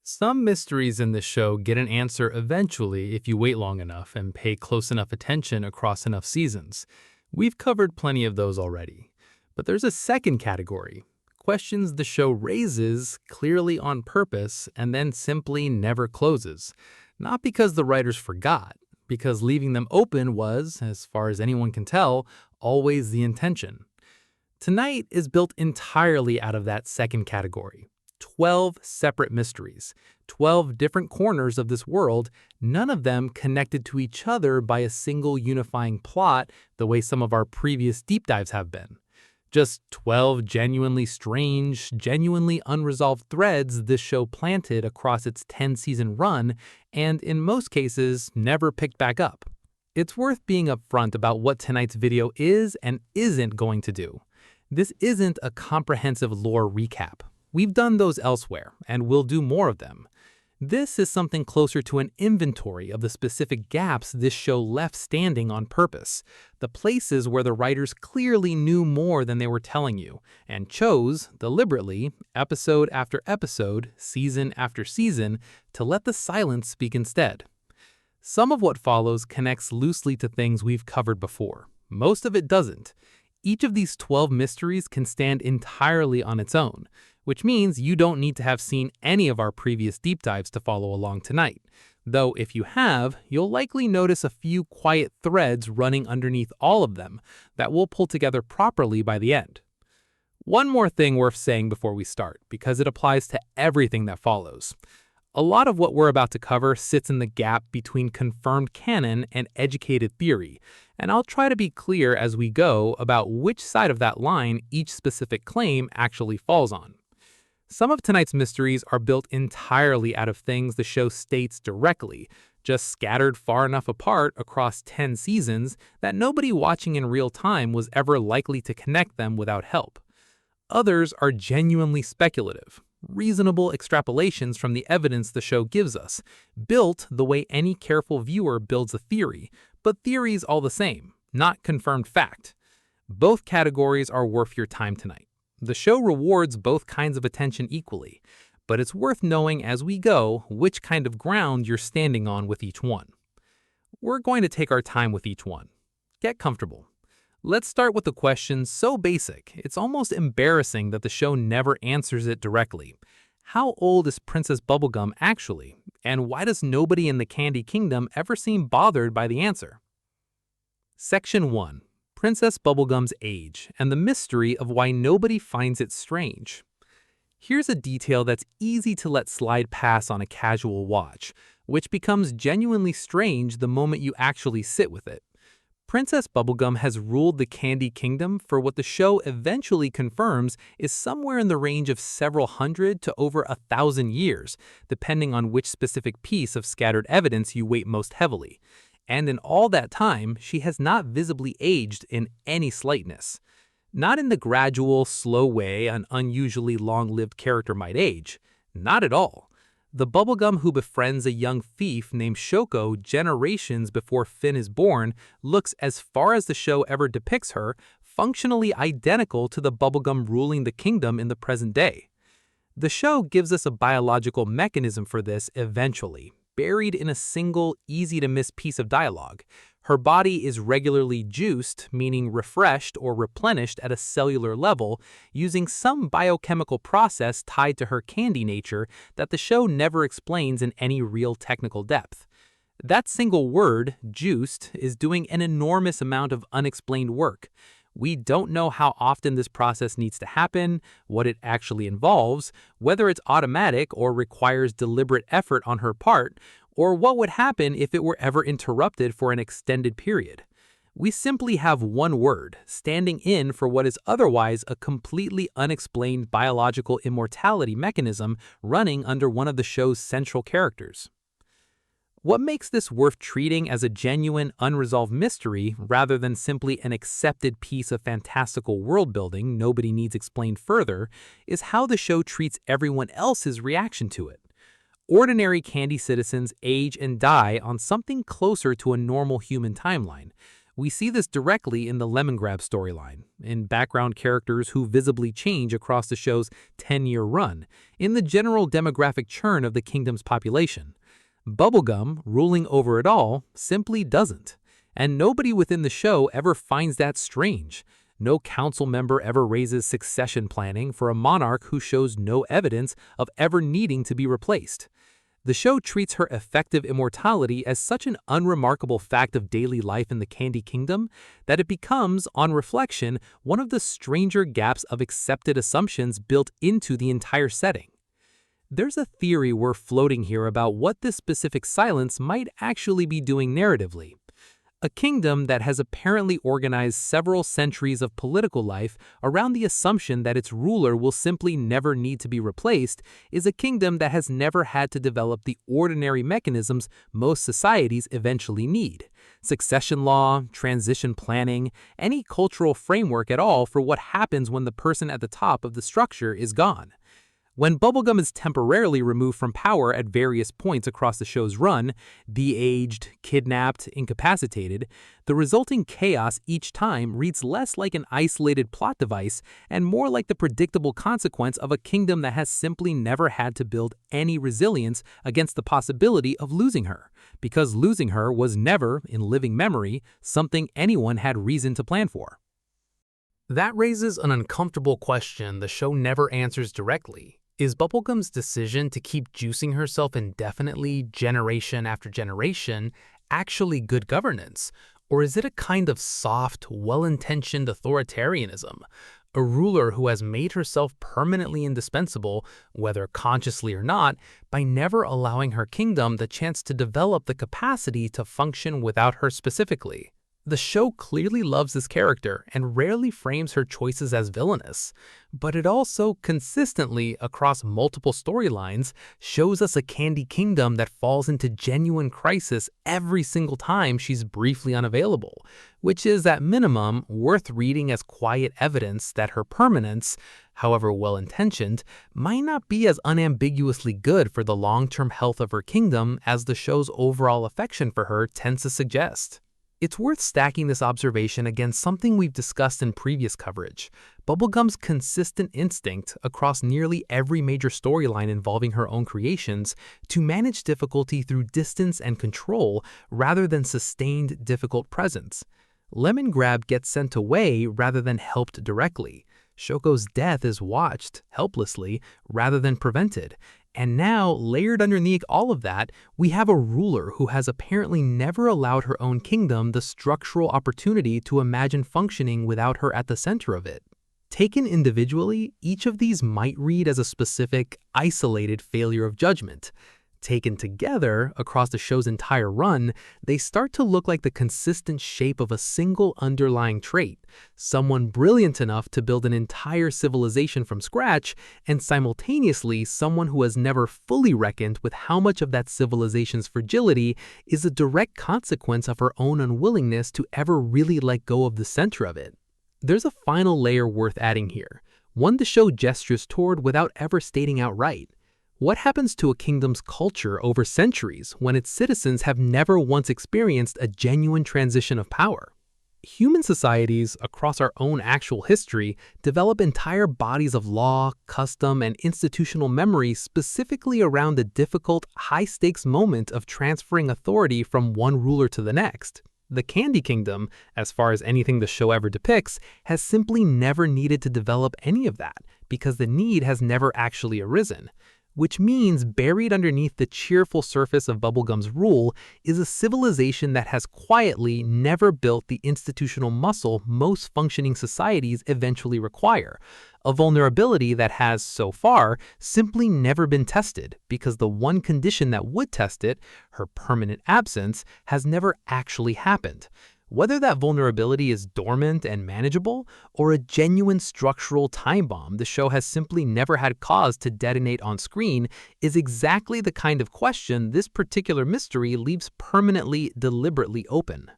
Some mysteries in this show get an answer eventually if you wait long enough and pay close enough attention across enough seasons. We've covered plenty of those already. But there's a second category, questions the show raises clearly on purpose and then simply never closes. Not because the writers forgot, because leaving them open was, as far as anyone can tell, always the intention. Tonight is built entirely out of that second category. 12 separate mysteries, 12 different corners of this world, none of them connected to each other by a single unifying plot the way some of our previous deep dives have been. Just 12 genuinely strange, genuinely unresolved threads this show planted across its 10-season run and, in most cases, never picked back up. It's worth being upfront about what tonight's video is and isn't going to do. This isn't a comprehensive lore recap. We've done those elsewhere, and we'll do more of them. This is something closer to an inventory of the specific gaps this show left standing on purpose, the places where the writers clearly knew more than they were telling you, and chose, deliberately, episode after episode, season after season, to let the silence speak instead. Some of what follows connects loosely to things we've covered before. Most of it doesn't. Each of these 12 mysteries can stand entirely on its own, which means you don't need to have seen any of our previous deep dives to follow along tonight. Though if you have, you'll likely notice a few quiet threads running underneath all of them that we'll pull together properly by the end. One more thing worth saying before we start, because it applies to everything that follows. A lot of what we're about to cover sits in the gap between confirmed canon and educated theory, and I'll try to be clear as we go about which side of that line each specific claim actually falls on. Some of tonight's mysteries are built entirely out of things the show states directly, just scattered far enough apart across 10 seasons that nobody watching in real time was ever likely to connect them without help. Others are genuinely speculative, reasonable extrapolations from the evidence the show gives us, built the way any careful viewer builds a theory, but theories all the same, not confirmed fact. Both categories are worth your time tonight. The show rewards both kinds of attention equally, but it's worth knowing as we go which kind of ground you're standing on with each one. We're going to take our time with each one. Get comfortable. Let's start with a question so basic, it's almost embarrassing that the show never answers it directly. How old is Princess Bubblegum actually, and why does nobody in the Candy Kingdom ever seem bothered by the answer? Section 1. Princess Bubblegum's age, and the mystery of why nobody finds it strange. Here's a detail that's easy to let slide past on a casual watch, which becomes genuinely strange the moment you actually sit with it. Princess Bubblegum has ruled the Candy Kingdom for what the show eventually confirms is somewhere in the range of several hundred to over 1,000 years, depending on which specific piece of scattered evidence you weight most heavily. And in all that time, she has not visibly aged in any slightness. Not in the gradual, slow way an unusually long-lived character might age. Not at all. The Bubblegum who befriends a young thief named Shoko generations before Finn is born looks, as far as the show ever depicts her, functionally identical to the Bubblegum ruling the kingdom in the present day. The show gives us a biological mechanism for this eventually, buried in a single, easy-to-miss piece of dialogue. Her body is regularly juiced, meaning refreshed or replenished at a cellular level, using some biochemical process tied to her candy nature that the show never explains in any real technical depth. That single word, juiced, is doing an enormous amount of unexplained work. We don't know how often this process needs to happen, what it actually involves, whether it's automatic or requires deliberate effort on her part, or what would happen if it were ever interrupted for an extended period. We simply have one word, standing in for what is otherwise a completely unexplained biological immortality mechanism running under one of the show's central characters. What makes this worth treating as a genuine, unresolved mystery rather than simply an accepted piece of fantastical world-building nobody needs explained further is how the show treats everyone else's reaction to it. Ordinary candy citizens age and die on something closer to a normal human timeline, We see this directly in the Lemongrab storyline, in background characters who visibly change across the show's 10-year run, in the general demographic churn of the kingdom's population. Bubblegum, ruling over it all, simply doesn't. And nobody within the show ever finds that strange. No council member ever raises succession planning for a monarch who shows no evidence of ever needing to be replaced. The show treats her effective immortality as such an unremarkable fact of daily life in the Candy Kingdom that it becomes, on reflection, one of the stranger gaps of accepted assumptions built into the entire setting. There's a theory we're floating here about what this specific silence might actually be doing narratively. A kingdom that has apparently organized several centuries of political life around the assumption that its ruler will simply never need to be replaced is a kingdom that has never had to develop the ordinary mechanisms most societies eventually need. Succession law, transition planning, any cultural framework at all for what happens when the person at the top of the structure is gone. When Bubblegum is temporarily removed from power at various points across the show's run, de-aged, kidnapped, incapacitated, the resulting chaos each time reads less like an isolated plot device and more like the predictable consequence of a kingdom that has simply never had to build any resilience against the possibility of losing her, because losing her was never, in living memory, something anyone had reason to plan for. That raises an uncomfortable question the show never answers directly. Is Bubblegum's decision to keep juicing herself indefinitely, generation after generation, actually good governance? Or is it a kind of soft, well-intentioned authoritarianism? A ruler who has made herself permanently indispensable, whether consciously or not, by never allowing her kingdom the chance to develop the capacity to function without her specifically. The show clearly loves this character and rarely frames her choices as villainous, but it also consistently, across multiple storylines, shows us a Candy Kingdom that falls into genuine crisis every single time she's briefly unavailable, which is, at minimum, worth reading as quiet evidence that her permanence, however well-intentioned, might not be as unambiguously good for the long-term health of her kingdom as the show's overall affection for her tends to suggest. It's worth stacking this observation against something we've discussed in previous coverage: Bubblegum's consistent instinct across nearly every major storyline involving her own creations to manage difficulty through distance and control rather than sustained difficult presence. Lemongrab gets sent away rather than helped directly. Shoko's death is watched, helplessly, rather than prevented. And now, layered underneath all of that, we have a ruler who has apparently never allowed her own kingdom the structural opportunity to imagine functioning without her at the center of it. Taken individually, each of these might read as a specific, isolated failure of judgment. Taken together, across the show's entire run, they start to look like the consistent shape of a single underlying trait: someone brilliant enough to build an entire civilization from scratch, and simultaneously someone who has never fully reckoned with how much of that civilization's fragility is a direct consequence of her own unwillingness to ever really let go of the center of it. There's a final layer worth adding here, one the show gestures toward without ever stating outright. What happens to a kingdom's culture over centuries when its citizens have never once experienced a genuine transition of power? Human societies, across our own actual history, develop entire bodies of law, custom, and institutional memory specifically around the difficult, high-stakes moment of transferring authority from one ruler to the next. The Candy Kingdom, as far as anything the show ever depicts, has simply never needed to develop any of that because the need has never actually arisen. Which means buried underneath the cheerful surface of Bubblegum's rule is a civilization that has quietly never built the institutional muscle most functioning societies eventually require, a vulnerability that has, so far, simply never been tested because the one condition that would test it, her permanent absence, has never actually happened. Whether that vulnerability is dormant and manageable, or a genuine structural time bomb the show has simply never had cause to detonate on screen, is exactly the kind of question this particular mystery leaves permanently, deliberately open.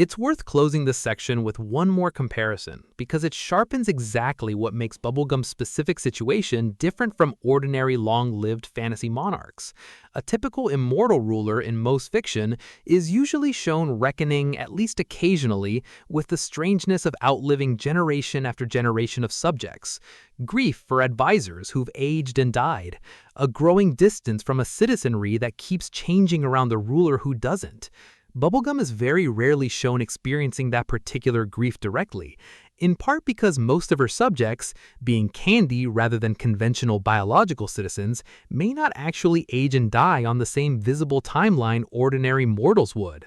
It's worth closing this section with one more comparison because it sharpens exactly what makes Bubblegum's specific situation different from ordinary long-lived fantasy monarchs. A typical immortal ruler in most fiction is usually shown reckoning, at least occasionally, with the strangeness of outliving generation after generation of subjects, grief for advisors who've aged and died, a growing distance from a citizenry that keeps changing around the ruler who doesn't. Bubblegum is very rarely shown experiencing that particular grief directly, in part because most of her subjects, being candy rather than conventional biological citizens, may not actually age and die on the same visible timeline ordinary mortals would.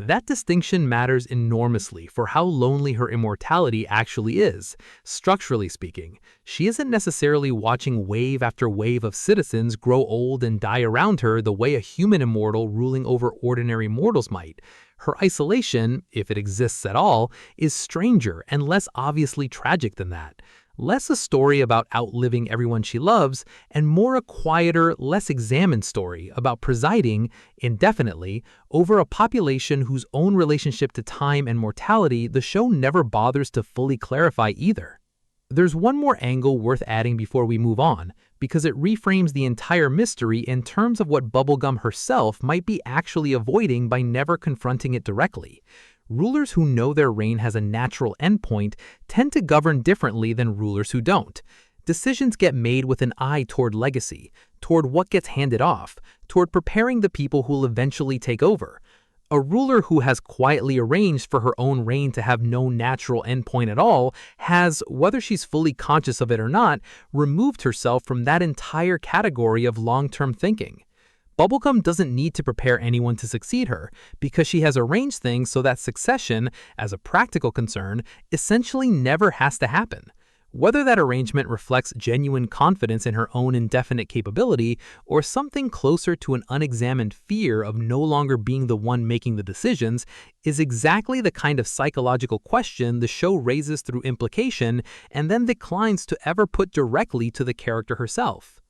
That distinction matters enormously for how lonely her immortality actually is. Structurally speaking, she isn't necessarily watching wave after wave of citizens grow old and die around her the way a human immortal ruling over ordinary mortals might. Her isolation, if it exists at all, is stranger and less obviously tragic than that. Less a story about outliving everyone she loves, and more a quieter, less examined story about presiding, indefinitely, over a population whose own relationship to time and mortality the show never bothers to fully clarify either. There's one more angle worth adding before we move on, because it reframes the entire mystery in terms of what Bubblegum herself might be actually avoiding by never confronting it directly. Rulers who know their reign has a natural endpoint tend to govern differently than rulers who don't. Decisions get made with an eye toward legacy, toward what gets handed off, toward preparing the people who'll eventually take over. A ruler who has quietly arranged for her own reign to have no natural endpoint at all has, whether she's fully conscious of it or not, removed herself from that entire category of long-term thinking. Bubblegum doesn't need to prepare anyone to succeed her, because she has arranged things so that succession, as a practical concern, essentially never has to happen. Whether that arrangement reflects genuine confidence in her own indefinite capability or something closer to an unexamined fear of no longer being the one making the decisions is exactly the kind of psychological question the show raises through implication and then declines to ever put directly to the character herself.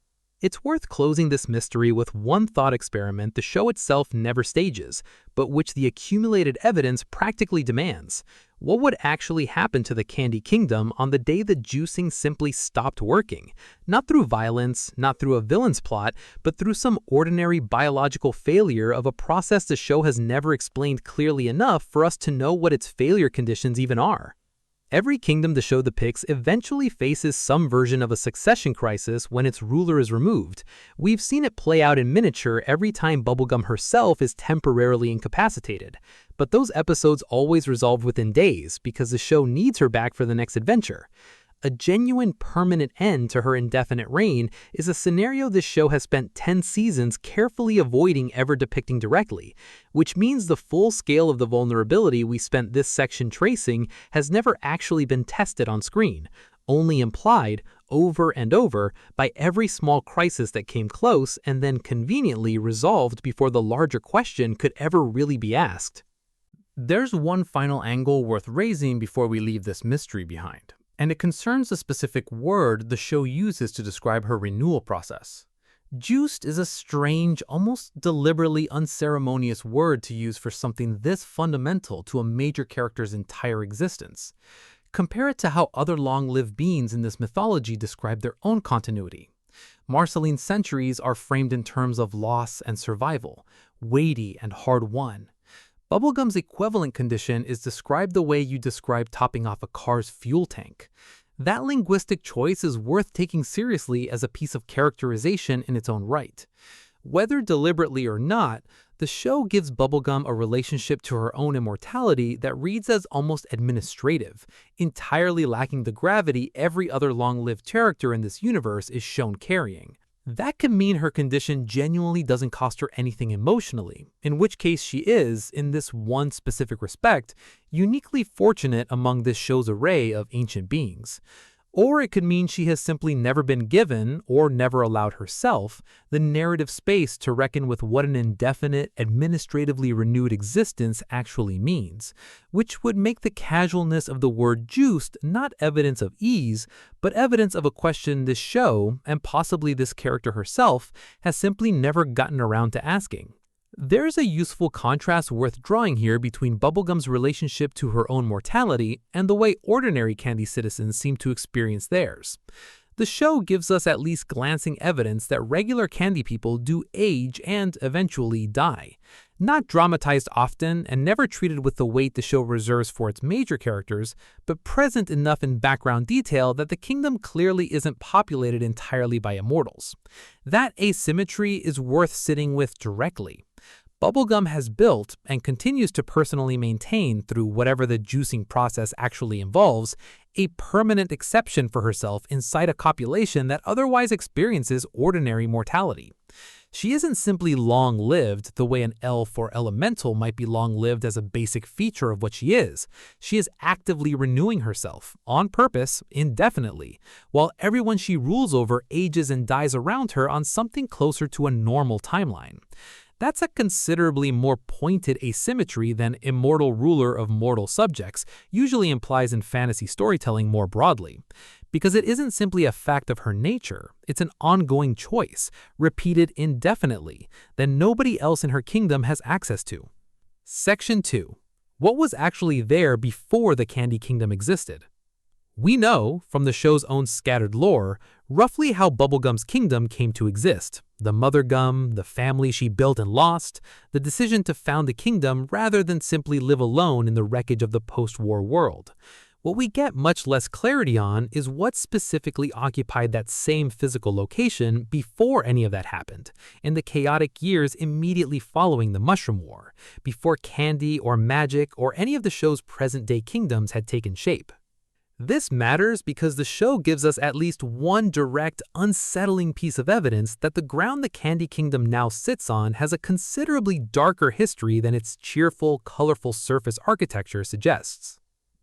It's worth closing this mystery with one thought experiment the show itself never stages, but which the accumulated evidence practically demands. What would actually happen to the Candy Kingdom on the day the juicing simply stopped working? Not through violence, not through a villain's plot, but through some ordinary biological failure of a process the show has never explained clearly enough for us to know what its failure conditions even are. Every kingdom the show depicts eventually faces some version of a succession crisis when its ruler is removed. We've seen it play out in miniature every time Bubblegum herself is temporarily incapacitated. But those episodes always resolve within days because the show needs her back for the next adventure. A genuine permanent end to her indefinite reign is a scenario this show has spent 10 seasons carefully avoiding ever depicting directly, which means the full scale of the vulnerability we spent this section tracing has never actually been tested on screen, only implied, over and over, by every small crisis that came close and then conveniently resolved before the larger question could ever really be asked. There's one final angle worth raising before we leave this mystery behind, and it concerns the specific word the show uses to describe her renewal process. Juiced is a strange, almost deliberately unceremonious word to use for something this fundamental to a major character's entire existence. Compare it to how other long-lived beings in this mythology describe their own continuity. Marceline's centuries are framed in terms of loss and survival, weighty and hard-won. Bubblegum's equivalent condition is described the way you describe topping off a car's fuel tank. That linguistic choice is worth taking seriously as a piece of characterization in its own right. Whether deliberately or not, the show gives Bubblegum a relationship to her own immortality that reads as almost administrative, entirely lacking the gravity every other long-lived character in this universe is shown carrying. That could mean her condition genuinely doesn't cost her anything emotionally, in which case she is, in this one specific respect, uniquely fortunate among this show's array of ancient beings. Or it could mean she has simply never been given, or never allowed herself, the narrative space to reckon with what an indefinite, administratively renewed existence actually means, which would make the casualness of the word juiced not evidence of ease, but evidence of a question this show, and possibly this character herself, has simply never gotten around to asking. There's a useful contrast worth drawing here between Bubblegum's relationship to her own mortality and the way ordinary Candy citizens seem to experience theirs. The show gives us at least glancing evidence that regular Candy people do age and eventually die. Not dramatized often and never treated with the weight the show reserves for its major characters, but present enough in background detail that the kingdom clearly isn't populated entirely by immortals. That asymmetry is worth sitting with directly. Bubblegum has built, and continues to personally maintain through whatever the juicing process actually involves, a permanent exception for herself inside a copulation that otherwise experiences ordinary mortality. She isn't simply long-lived the way an elf or elemental might be long-lived as a basic feature of what she is. She is actively renewing herself, on purpose, indefinitely, while everyone she rules over ages and dies around her on something closer to a normal timeline. That's a considerably more pointed asymmetry than immortal ruler of mortal subjects usually implies in fantasy storytelling more broadly. Because it isn't simply a fact of her nature, it's an ongoing choice, repeated indefinitely, that nobody else in her kingdom has access to. Section 2. What was actually there before the Candy Kingdom existed? We know, from the show's own scattered lore, roughly how Bubblegum's kingdom came to exist. The mother gum, the family she built and lost, the decision to found the kingdom rather than simply live alone in the wreckage of the post-war world. What we get much less clarity on is what specifically occupied that same physical location before any of that happened, in the chaotic years immediately following the Mushroom War, before candy or magic or any of the show's present-day kingdoms had taken shape. This matters because the show gives us at least one direct, unsettling piece of evidence that the ground the Candy Kingdom now sits on has a considerably darker history than its cheerful, colorful surface architecture suggests.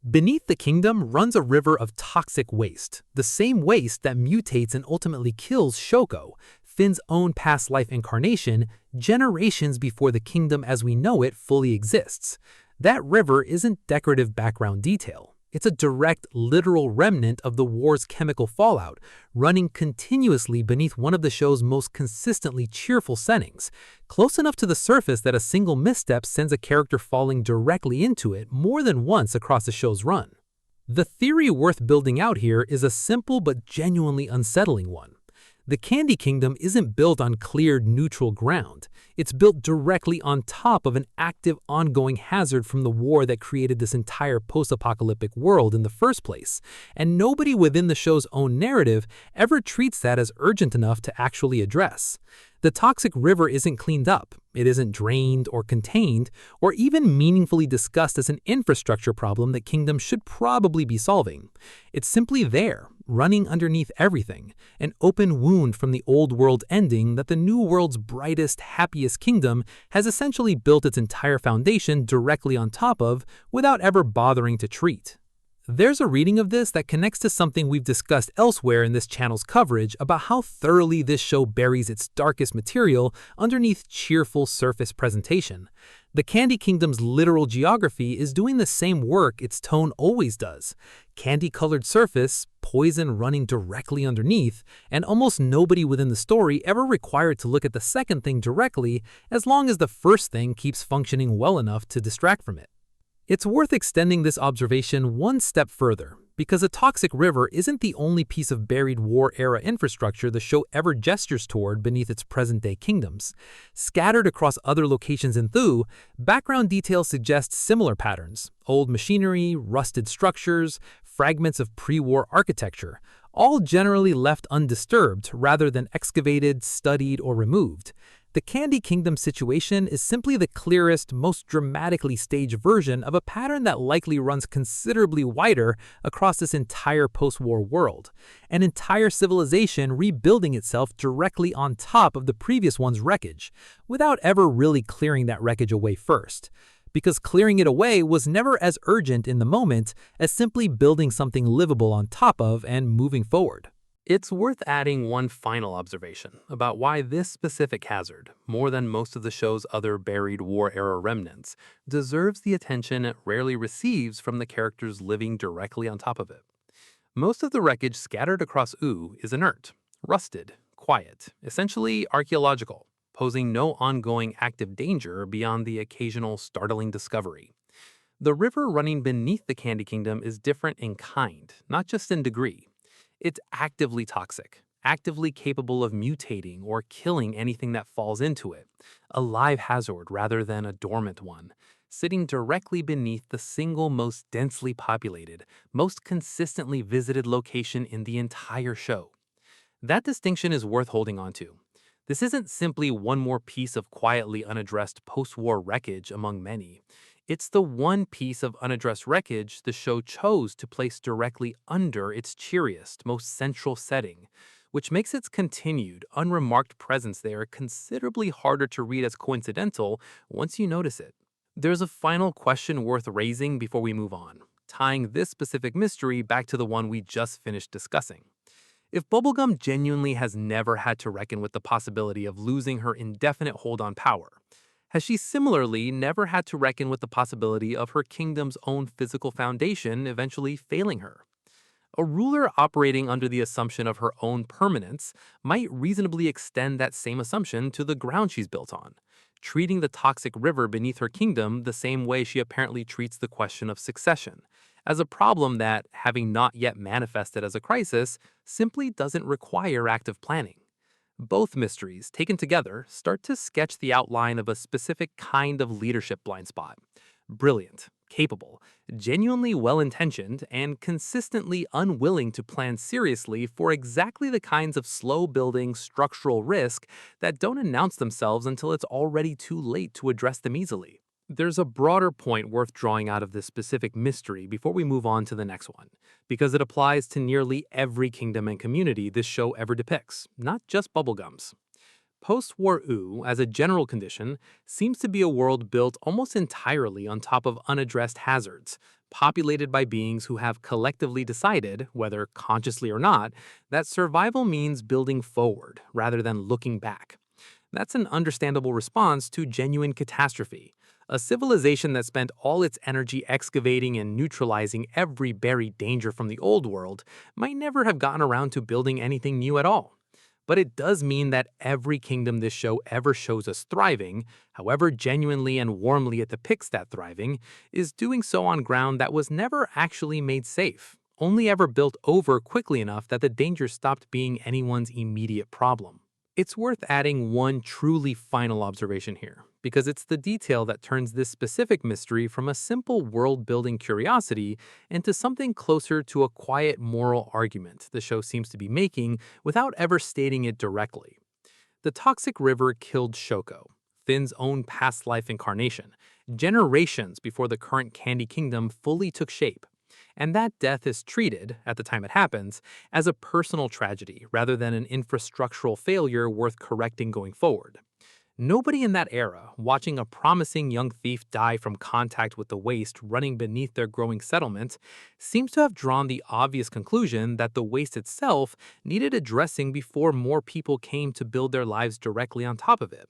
Beneath the kingdom runs a river of toxic waste, the same waste that mutates and ultimately kills Shoko, Finn's own past life incarnation, generations before the kingdom as we know it fully exists. That river isn't decorative background detail. It's a direct, literal remnant of the war's chemical fallout, running continuously beneath one of the show's most consistently cheerful settings, close enough to the surface that a single misstep sends a character falling directly into it more than once across the show's run. The theory worth building out here is a simple but genuinely unsettling one. The Candy Kingdom isn't built on cleared, neutral ground. It's built directly on top of an active, ongoing hazard from the war that created this entire post-apocalyptic world in the first place, and nobody within the show's own narrative ever treats that as urgent enough to actually address. The toxic river isn't cleaned up, it isn't drained or contained, or even meaningfully discussed as an infrastructure problem that Kingdom should probably be solving. It's simply there, running underneath everything, an open wound from the old world ending that the new world's brightest, happiest kingdom has essentially built its entire foundation directly on top of without ever bothering to treat. There's a reading of this that connects to something we've discussed elsewhere in this channel's coverage about how thoroughly this show buries its darkest material underneath cheerful surface presentation. The Candy Kingdom's literal geography is doing the same work its tone always does. Candy-colored surface, poison running directly underneath, and almost nobody within the story ever required to look at the second thing directly as long as the first thing keeps functioning well enough to distract from it. It's worth extending this observation one step further, because a toxic river isn't the only piece of buried war-era infrastructure the show ever gestures toward beneath its present-day kingdoms. Scattered across other locations in Thu, background details suggest similar patterns: old machinery, rusted structures, fragments of pre-war architecture, all generally left undisturbed rather than excavated, studied, or removed. The Candy Kingdom situation is simply the clearest, most dramatically staged version of a pattern that likely runs considerably wider across this entire post-war world, an entire civilization rebuilding itself directly on top of the previous one's wreckage, without ever really clearing that wreckage away first. Because clearing it away was never as urgent in the moment as simply building something livable on top of and moving forward. It's worth adding one final observation about why this specific hazard, more than most of the show's other buried war-era remnants, deserves the attention it rarely receives from the characters living directly on top of it. Most of the wreckage scattered across Ooo is inert, rusted, quiet, essentially archaeological. posing no ongoing active danger beyond the occasional startling discovery. The river running beneath the Candy Kingdom is different in kind, not just in degree. It's actively toxic, actively capable of mutating or killing anything that falls into it, a live hazard rather than a dormant one, sitting directly beneath the single most densely populated, most consistently visited location in the entire show. That distinction is worth holding on to. This isn't simply one more piece of quietly unaddressed post war wreckage among many. It's the one piece of unaddressed wreckage the show chose to place directly under its cheeriest, most central setting, which makes its continued, unremarked presence there considerably harder to read as coincidental once you notice it. There's a final question worth raising before we move on, tying this specific mystery back to the one we just finished discussing. If Bubblegum genuinely has never had to reckon with the possibility of losing her indefinite hold on power, has she similarly never had to reckon with the possibility of her kingdom's own physical foundation eventually failing her? A ruler operating under the assumption of her own permanence might reasonably extend that same assumption to the ground she's built on, treating the toxic river beneath her kingdom the same way she apparently treats the question of succession, as a problem that, having not yet manifested as a crisis, simply doesn't require active planning. Both mysteries, taken together, start to sketch the outline of a specific kind of leadership blind spot. Brilliant, capable, genuinely well-intentioned, and consistently unwilling to plan seriously for exactly the kinds of slow-building structural risk that don't announce themselves until it's already too late to address them easily. There's a broader point worth drawing out of this specific mystery before we move on to the next one, because it applies to nearly every kingdom and community this show ever depicts, not just Bubblegum's. Post-war U, as a general condition, seems to be a world built almost entirely on top of unaddressed hazards, populated by beings who have collectively decided, whether consciously or not, that survival means building forward rather than looking back. That's an understandable response to genuine catastrophe. A civilization that spent all its energy excavating and neutralizing every buried danger from the old world might never have gotten around to building anything new at all. But it does mean that every kingdom this show ever shows us thriving, however genuinely and warmly it depicts that thriving, is doing so on ground that was never actually made safe, only ever built over quickly enough that the danger stopped being anyone's immediate problem. It's worth adding one truly final observation here, because it's the detail that turns this specific mystery from a simple world-building curiosity into something closer to a quiet moral argument the show seems to be making without ever stating it directly. The toxic river killed Shoko, Finn's own past life incarnation, generations before the current Candy Kingdom fully took shape. And that death is treated, at the time it happens, as a personal tragedy rather than an infrastructural failure worth correcting going forward. Nobody in that era, watching a promising young thief die from contact with the waste running beneath their growing settlement, seems to have drawn the obvious conclusion that the waste itself needed addressing before more people came to build their lives directly on top of it.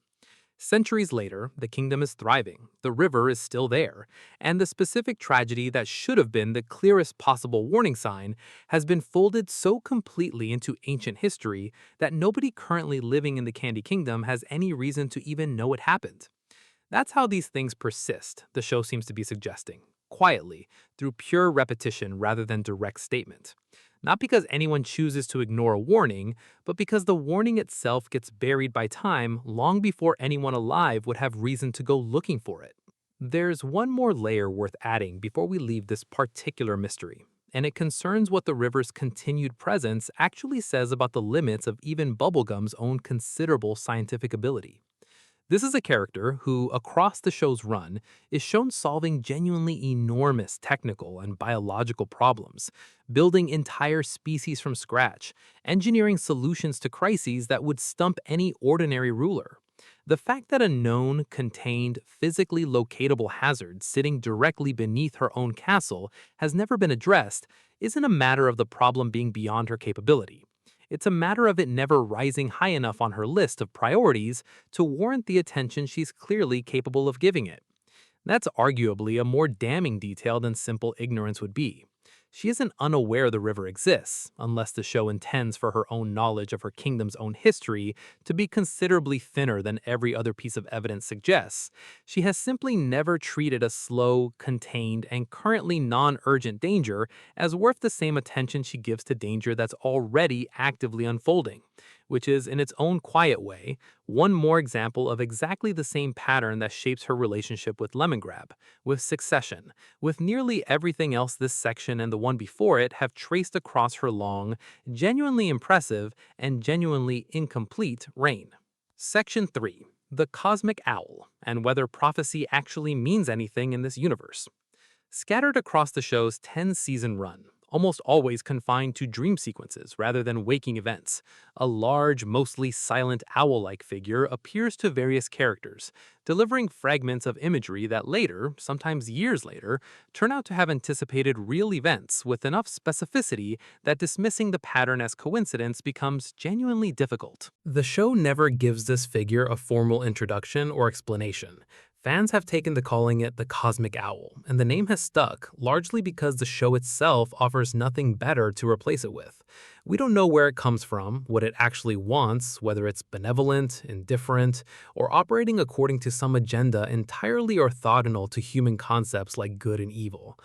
Centuries later, the kingdom is thriving, the river is still there, and the specific tragedy that should have been the clearest possible warning sign has been folded so completely into ancient history that nobody currently living in the Candy Kingdom has any reason to even know it happened. That's how these things persist, the show seems to be suggesting, quietly, through pure repetition rather than direct statement. Not because anyone chooses to ignore a warning, but because the warning itself gets buried by time long before anyone alive would have reason to go looking for it. There's one more layer worth adding before we leave this particular mystery, and it concerns what the river's continued presence actually says about the limits of even Bubblegum's own considerable scientific ability. This is a character who, across the show's run, is shown solving genuinely enormous technical and biological problems, building entire species from scratch, engineering solutions to crises that would stump any ordinary ruler. The fact that a known, contained, physically locatable hazard sitting directly beneath her own castle has never been addressed isn't a matter of the problem being beyond her capability. It's a matter of it never rising high enough on her list of priorities to warrant the attention she's clearly capable of giving it. That's arguably a more damning detail than simple ignorance would be. She isn't unaware the river exists, unless the show intends for her own knowledge of her kingdom's own history to be considerably thinner than every other piece of evidence suggests. She has simply never treated a slow, contained, and currently non-urgent danger as worth the same attention she gives to danger that's already actively unfolding, which is, in its own quiet way, one more example of exactly the same pattern that shapes her relationship with Lemongrab, with Succession, with nearly everything else this section and the one before it have traced across her long, genuinely impressive, and genuinely incomplete reign. Section 3. The Cosmic Owl, and whether prophecy actually means anything in this universe. Scattered across the show's 10-season run, almost always confined to dream sequences rather than waking events, a large, mostly silent owl-like figure appears to various characters, delivering fragments of imagery that later, sometimes years later, turn out to have anticipated real events with enough specificity that dismissing the pattern as coincidence becomes genuinely difficult. The show never gives this figure a formal introduction or explanation. Fans have taken to calling it the Cosmic Owl, and the name has stuck, largely because the show itself offers nothing better to replace it with. We don't know where it comes from, what it actually wants, whether it's benevolent, indifferent, or operating according to some agenda entirely orthogonal to human concepts like good and evil.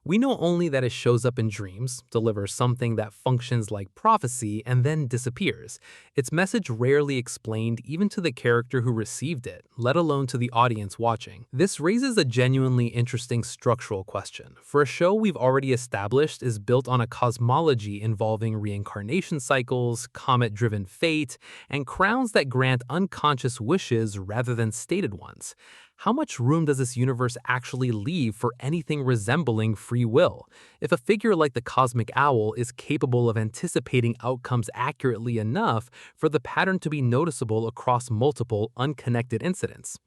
We know only that it shows up in dreams, delivers something that functions like prophecy, and then disappears. Its message rarely explained even to the character who received it, let alone to the audience watching. This raises a genuinely interesting structural question. For a show we've already established is built on a cosmology involving reincarnation cycles, comet-driven fate, and crowns that grant unconscious wishes rather than stated ones. How much room does this universe actually leave for anything resembling free will? If a figure like the Cosmic Owl is capable of anticipating outcomes accurately enough for the pattern to be noticeable across multiple unconnected incidents.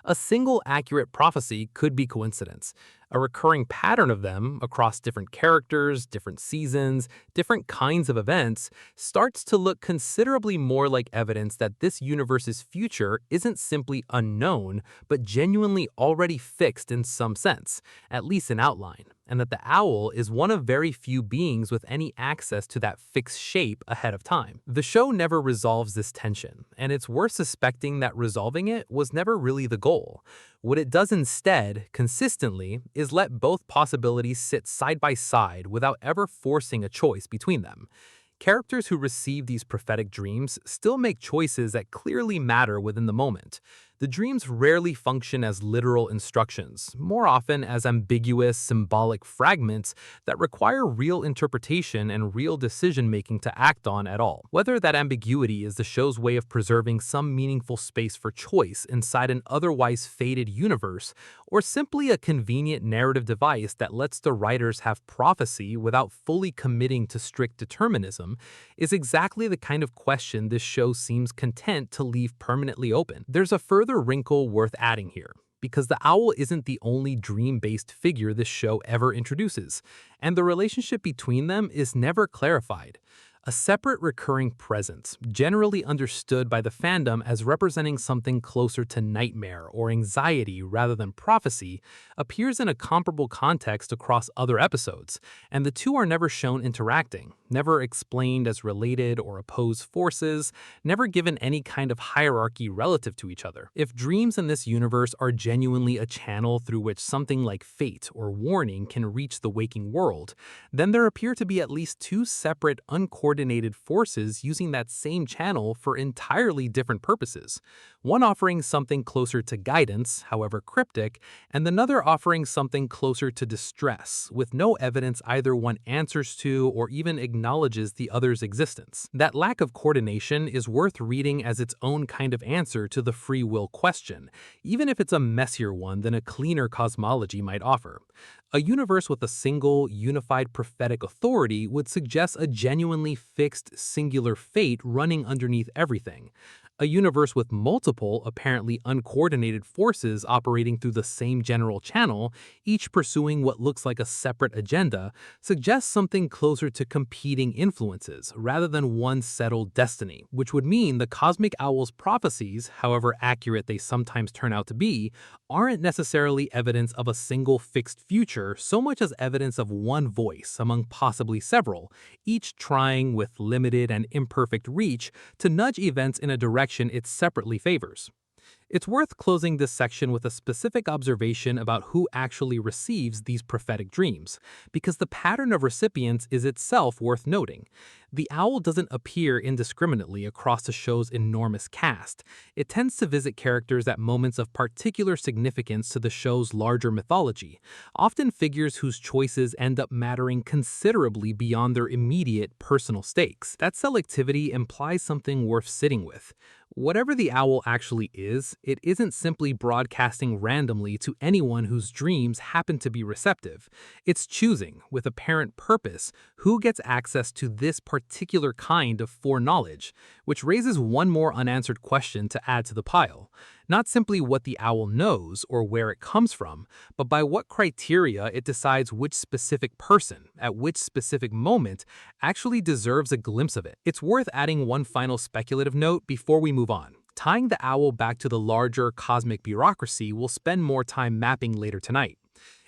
A single accurate prophecy could be coincidence. A recurring pattern of them across different characters, different seasons, different kinds of events starts to look considerably more like evidence that this universe's future isn't simply unknown, but genuinely already fixed in some sense, at least in outline, and that the owl is one of very few beings with any access to that fixed shape ahead of time. The show never resolves this tension, and it's worth suspecting that resolving it was never really the goal. What it does instead, consistently, is let both possibilities sit side by side without ever forcing a choice between them. Characters who receive these prophetic dreams still make choices that clearly matter within the moment. The dreams rarely function as literal instructions, more often as ambiguous, symbolic fragments that require real interpretation and real decision-making to act on at all. Whether that ambiguity is the show's way of preserving some meaningful space for choice inside an otherwise fated universe, or simply a convenient narrative device that lets the writers have prophecy without fully committing to strict determinism, is exactly the kind of question this show seems content to leave permanently open. There's a further wrinkle worth adding here, because the owl isn't the only dream-based figure this show ever introduces, and the relationship between them is never clarified. A separate recurring presence, generally understood by the fandom as representing something closer to nightmare or anxiety rather than prophecy, appears in a comparable context across other episodes, and the two are never shown interacting, never explained as related or opposed forces, never given any kind of hierarchy relative to each other. If dreams in this universe are genuinely a channel through which something like fate or warning can reach the waking world, then there appear to be at least two separate, uncoordinated forces using that same channel for entirely different purposes, one offering something closer to guidance, however cryptic, and another offering something closer to distress, with no evidence either one answers to or even acknowledges the other's existence. That lack of coordination is worth reading as its own kind of answer to the free will question, even if it's a messier one than a cleaner cosmology might offer. A universe with a single, unified prophetic authority would suggest a genuinely fixed, singular fate running underneath everything. a universe with multiple, apparently uncoordinated forces operating through the same general channel, each pursuing what looks like a separate agenda, suggests something closer to competing influences rather than one settled destiny, which would mean the cosmic owl's prophecies, however accurate they sometimes turn out to be, aren't necessarily evidence of a single fixed future so much as evidence of one voice among possibly several, each trying, with limited and imperfect reach, to nudge events in a direction it separately favors. It's worth closing this section with a specific observation about who actually receives these prophetic dreams, because the pattern of recipients is itself worth noting. The owl doesn't appear indiscriminately across the show's enormous cast. It tends to visit characters at moments of particular significance to the show's larger mythology, often figures whose choices end up mattering considerably beyond their immediate personal stakes. That selectivity implies something worth sitting with. Whatever the owl actually is, it isn't simply broadcasting randomly to anyone whose dreams happen to be receptive. It's choosing, with apparent purpose, who gets access to this particular kind of foreknowledge, which raises one more unanswered question to add to the pile. Not simply what the owl knows or where it comes from, but by what criteria it decides which specific person, at which specific moment, actually deserves a glimpse of it. It's worth adding one final speculative note before we move on. Tying the owl back to the larger cosmic bureaucracy we'll spend more time mapping later tonight.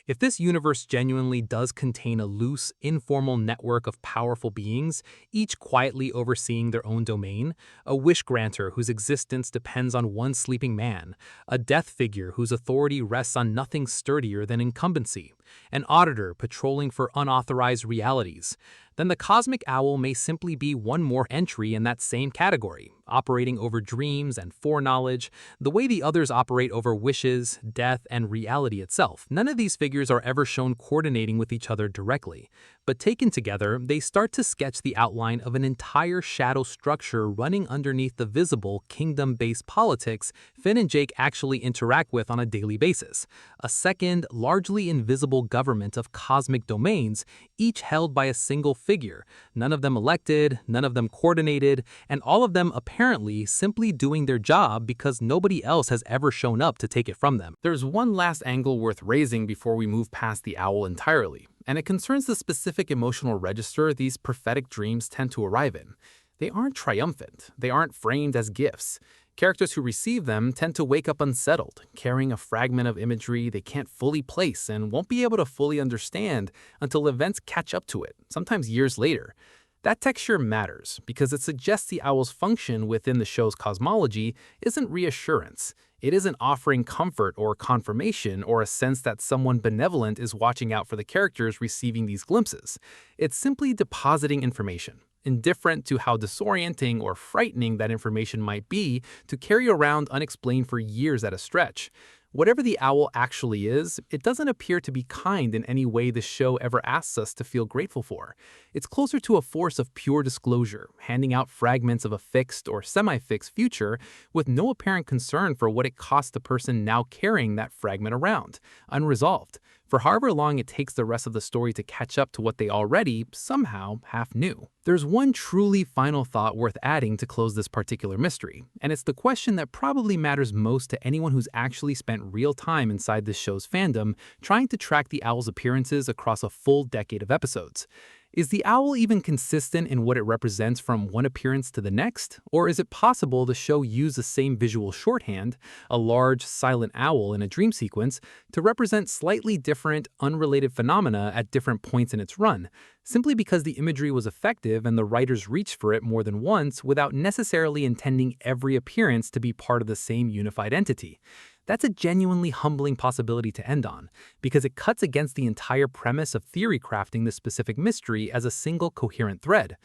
If this universe genuinely does contain a loose, informal network of powerful beings, each quietly overseeing their own domain, a wish granter whose existence depends on one sleeping man, a death figure whose authority rests on nothing sturdier than incumbency, an auditor patrolling for unauthorized realities, then the cosmic owl may simply be one more entry in that same category, operating over dreams and foreknowledge, the way the others operate over wishes, death, and reality itself. None of these figures are ever shown coordinating with each other directly, but taken together, they start to sketch the outline of an entire shadow structure running underneath the visible kingdom-based politics Finn and Jake actually interact with on a daily basis. A second, largely invisible government of cosmic domains, each held by a single figure, none of them elected, none of them coordinated, and all of them apparently simply doing their job because nobody else has ever shown up to take it from them. There's one last angle worth raising before we move past the owl entirely, and it concerns the specific emotional register these prophetic dreams tend to arrive in. They aren't triumphant, they aren't framed as gifts. Characters who receive them tend to wake up unsettled, carrying a fragment of imagery they can't fully place and won't be able to fully understand until events catch up to it, sometimes years later. That texture matters because it suggests the owl's function within the show's cosmology isn't reassurance. It isn't offering comfort or confirmation or a sense that someone benevolent is watching out for the characters receiving these glimpses. It's simply depositing information, indifferent to how disorienting or frightening that information might be to carry around unexplained for years at a stretch. Whatever the owl actually is, it doesn't appear to be kind in any way the show ever asks us to feel grateful for. It's closer to a force of pure disclosure, handing out fragments of a fixed or semi-fixed future with no apparent concern for what it costs the person now carrying that fragment around, unresolved, for however long it takes the rest of the story to catch up to what they already, somehow, half knew. There's one truly final thought worth adding to close this particular mystery, and it's the question that probably matters most to anyone who's actually spent real time inside this show's fandom trying to track the owl's appearances across a full decade of episodes. Is the owl even consistent in what it represents from one appearance to the next? Or is it possible the show used the same visual shorthand, a large, silent owl in a dream sequence, to represent slightly different, unrelated phenomena at different points in its run, simply because the imagery was effective and the writers reached for it more than once without necessarily intending every appearance to be part of the same unified entity? That's a genuinely humbling possibility to end on, because it cuts against the entire premise of theory crafting this specific mystery as a single coherent thread.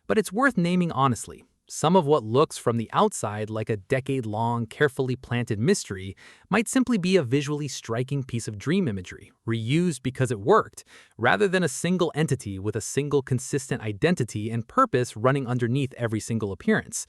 But it's worth naming honestly. Some of what looks from the outside like a decade-long, carefully planted mystery might simply be a visually striking piece of dream imagery, reused because it worked, rather than a single entity with a single consistent identity and purpose running underneath every single appearance.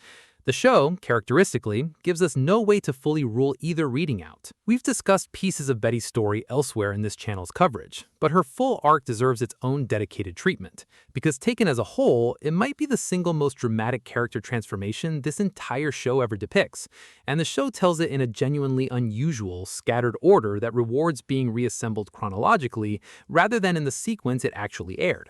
The show, characteristically, gives us no way to fully rule either reading out. We've discussed pieces of Betty's story elsewhere in this channel's coverage, but her full arc deserves its own dedicated treatment, because taken as a whole, it might be the single most dramatic character transformation this entire show ever depicts, and the show tells it in a genuinely unusual, scattered order that rewards being reassembled chronologically rather than in the sequence it actually aired.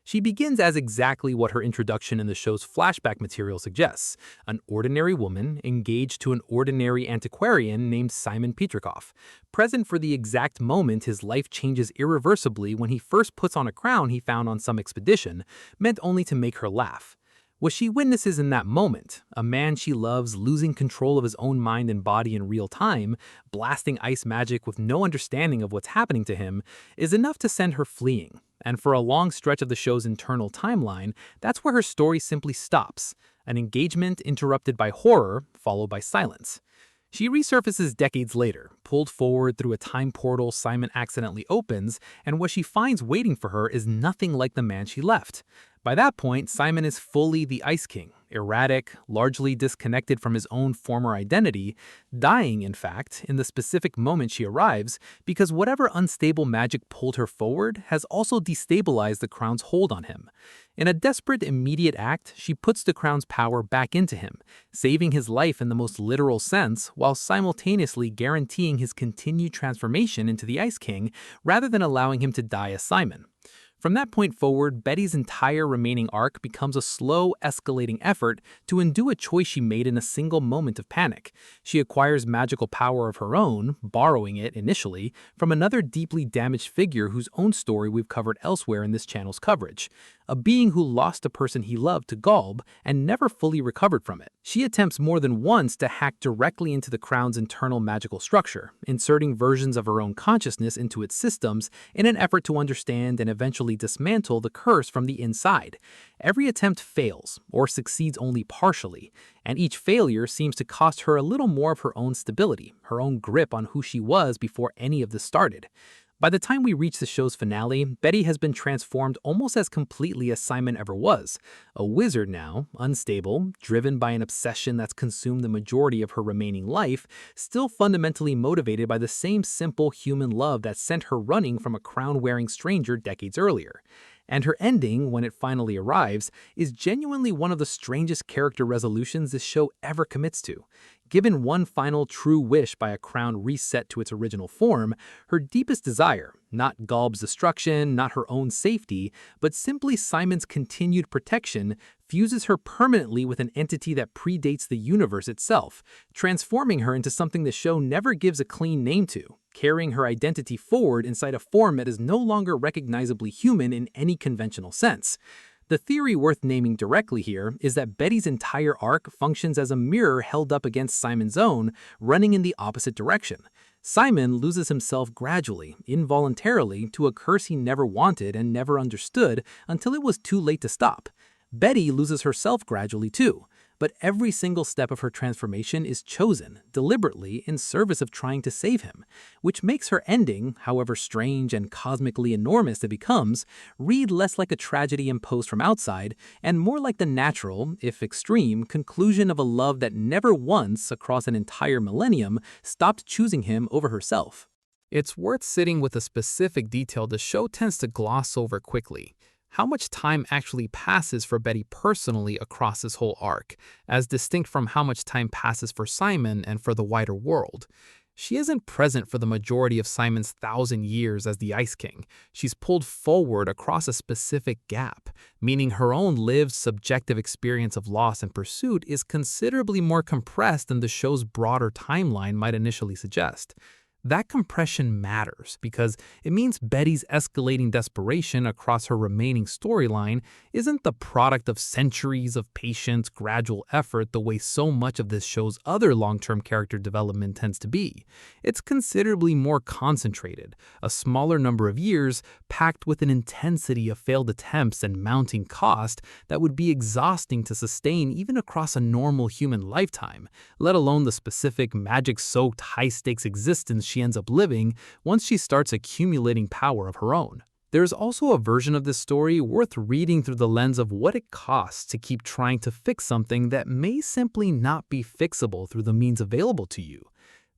She begins as exactly what her introduction in the show's flashback material suggests, an ordinary woman engaged to an ordinary antiquarian named Simon Petrikov, present for the exact moment his life changes irreversibly when he first puts on a crown he found on some expedition, meant only to make her laugh. What she witnesses in that moment, a man she loves losing control of his own mind and body in real time, blasting ice magic with no understanding of what's happening to him, is enough to send her fleeing. And for a long stretch of the show's internal timeline, that's where her story simply stops, an engagement interrupted by horror, followed by silence. She resurfaces decades later, pulled forward through a time portal Simon accidentally opens, and what she finds waiting for her is nothing like the man she left. By that point, Simon is fully the Ice King, erratic, largely disconnected from his own former identity, dying, in fact, in the specific moment she arrives, because whatever unstable magic pulled her forward has also destabilized the crown's hold on him. In a desperate, immediate act, she puts the crown's power back into him, saving his life in the most literal sense, while simultaneously guaranteeing his continued transformation into the Ice King, rather than allowing him to die as Simon. From that point forward, Betty's entire remaining arc becomes a slow, escalating effort to undo a choice she made in a single moment of panic. She acquires magical power of her own, borrowing it, initially, from another deeply damaged figure whose own story we've covered elsewhere in this channel's coverage. A being who lost a person he loved to Galb and never fully recovered from it. She attempts more than once to hack directly into the crown's internal magical structure, inserting versions of her own consciousness into its systems in an effort to understand and eventually dismantle the curse from the inside. Every attempt fails, or succeeds only partially, and each failure seems to cost her a little more of her own stability, her own grip on who she was before any of this started. By the time we reach the show's finale, Betty has been transformed almost as completely as Simon ever was. A wizard now, unstable, driven by an obsession that's consumed the majority of her remaining life, still fundamentally motivated by the same simple human love that sent her running from a crown-wearing stranger decades earlier. And her ending, when it finally arrives, is genuinely one of the strangest character resolutions this show ever commits to. Given one final true wish by a crown reset to its original form, her deepest desire, not Galb's destruction, not her own safety, but simply Simon's continued protection, fuses her permanently with an entity that predates the universe itself, transforming her into something the show never gives a clean name to, carrying her identity forward inside a form that is no longer recognizably human in any conventional sense. The theory worth naming directly here is that Betty's entire arc functions as a mirror held up against Simon's own, running in the opposite direction. Simon loses himself gradually, involuntarily, to a curse he never wanted and never understood until it was too late to stop. Betty loses herself gradually too, but every single step of her transformation is chosen, deliberately, in service of trying to save him, which makes her ending, however strange and cosmically enormous it becomes, read less like a tragedy imposed from outside and more like the natural, if extreme, conclusion of a love that never once, across an entire millennium, stopped choosing him over herself. It's worth sitting with a specific detail the show tends to gloss over quickly. How much time actually passes for Betty personally across this whole arc, as distinct from how much time passes for Simon and for the wider world. She isn't present for the majority of Simon's 1,000 years as the Ice King. She's pulled forward across a specific gap, meaning her own lived subjective experience of loss and pursuit is considerably more compressed than the show's broader timeline might initially suggest. That compression matters because it means Betty's escalating desperation across her remaining storyline isn't the product of centuries of patient, gradual effort the way so much of this show's other long-term character development tends to be. It's considerably more concentrated, a smaller number of years packed with an intensity of failed attempts and mounting cost that would be exhausting to sustain even across a normal human lifetime, let alone the specific magic-soaked high-stakes existence she ends up living once she starts accumulating power of her own. There's also a version of this story worth reading through the lens of what it costs to keep trying to fix something that may simply not be fixable through the means available to you.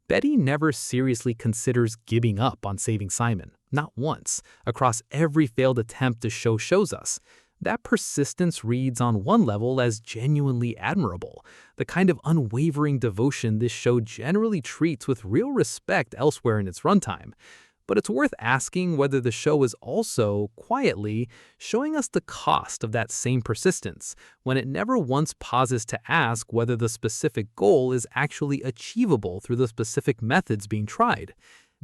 Betty never seriously considers giving up on saving Simon, not once, across every failed attempt the show shows us. That persistence reads on one level as genuinely admirable, the kind of unwavering devotion this show generally treats with real respect elsewhere in its runtime. But it's worth asking whether the show is also, quietly, showing us the cost of that same persistence, when it never once pauses to ask whether the specific goal is actually achievable through the specific methods being tried.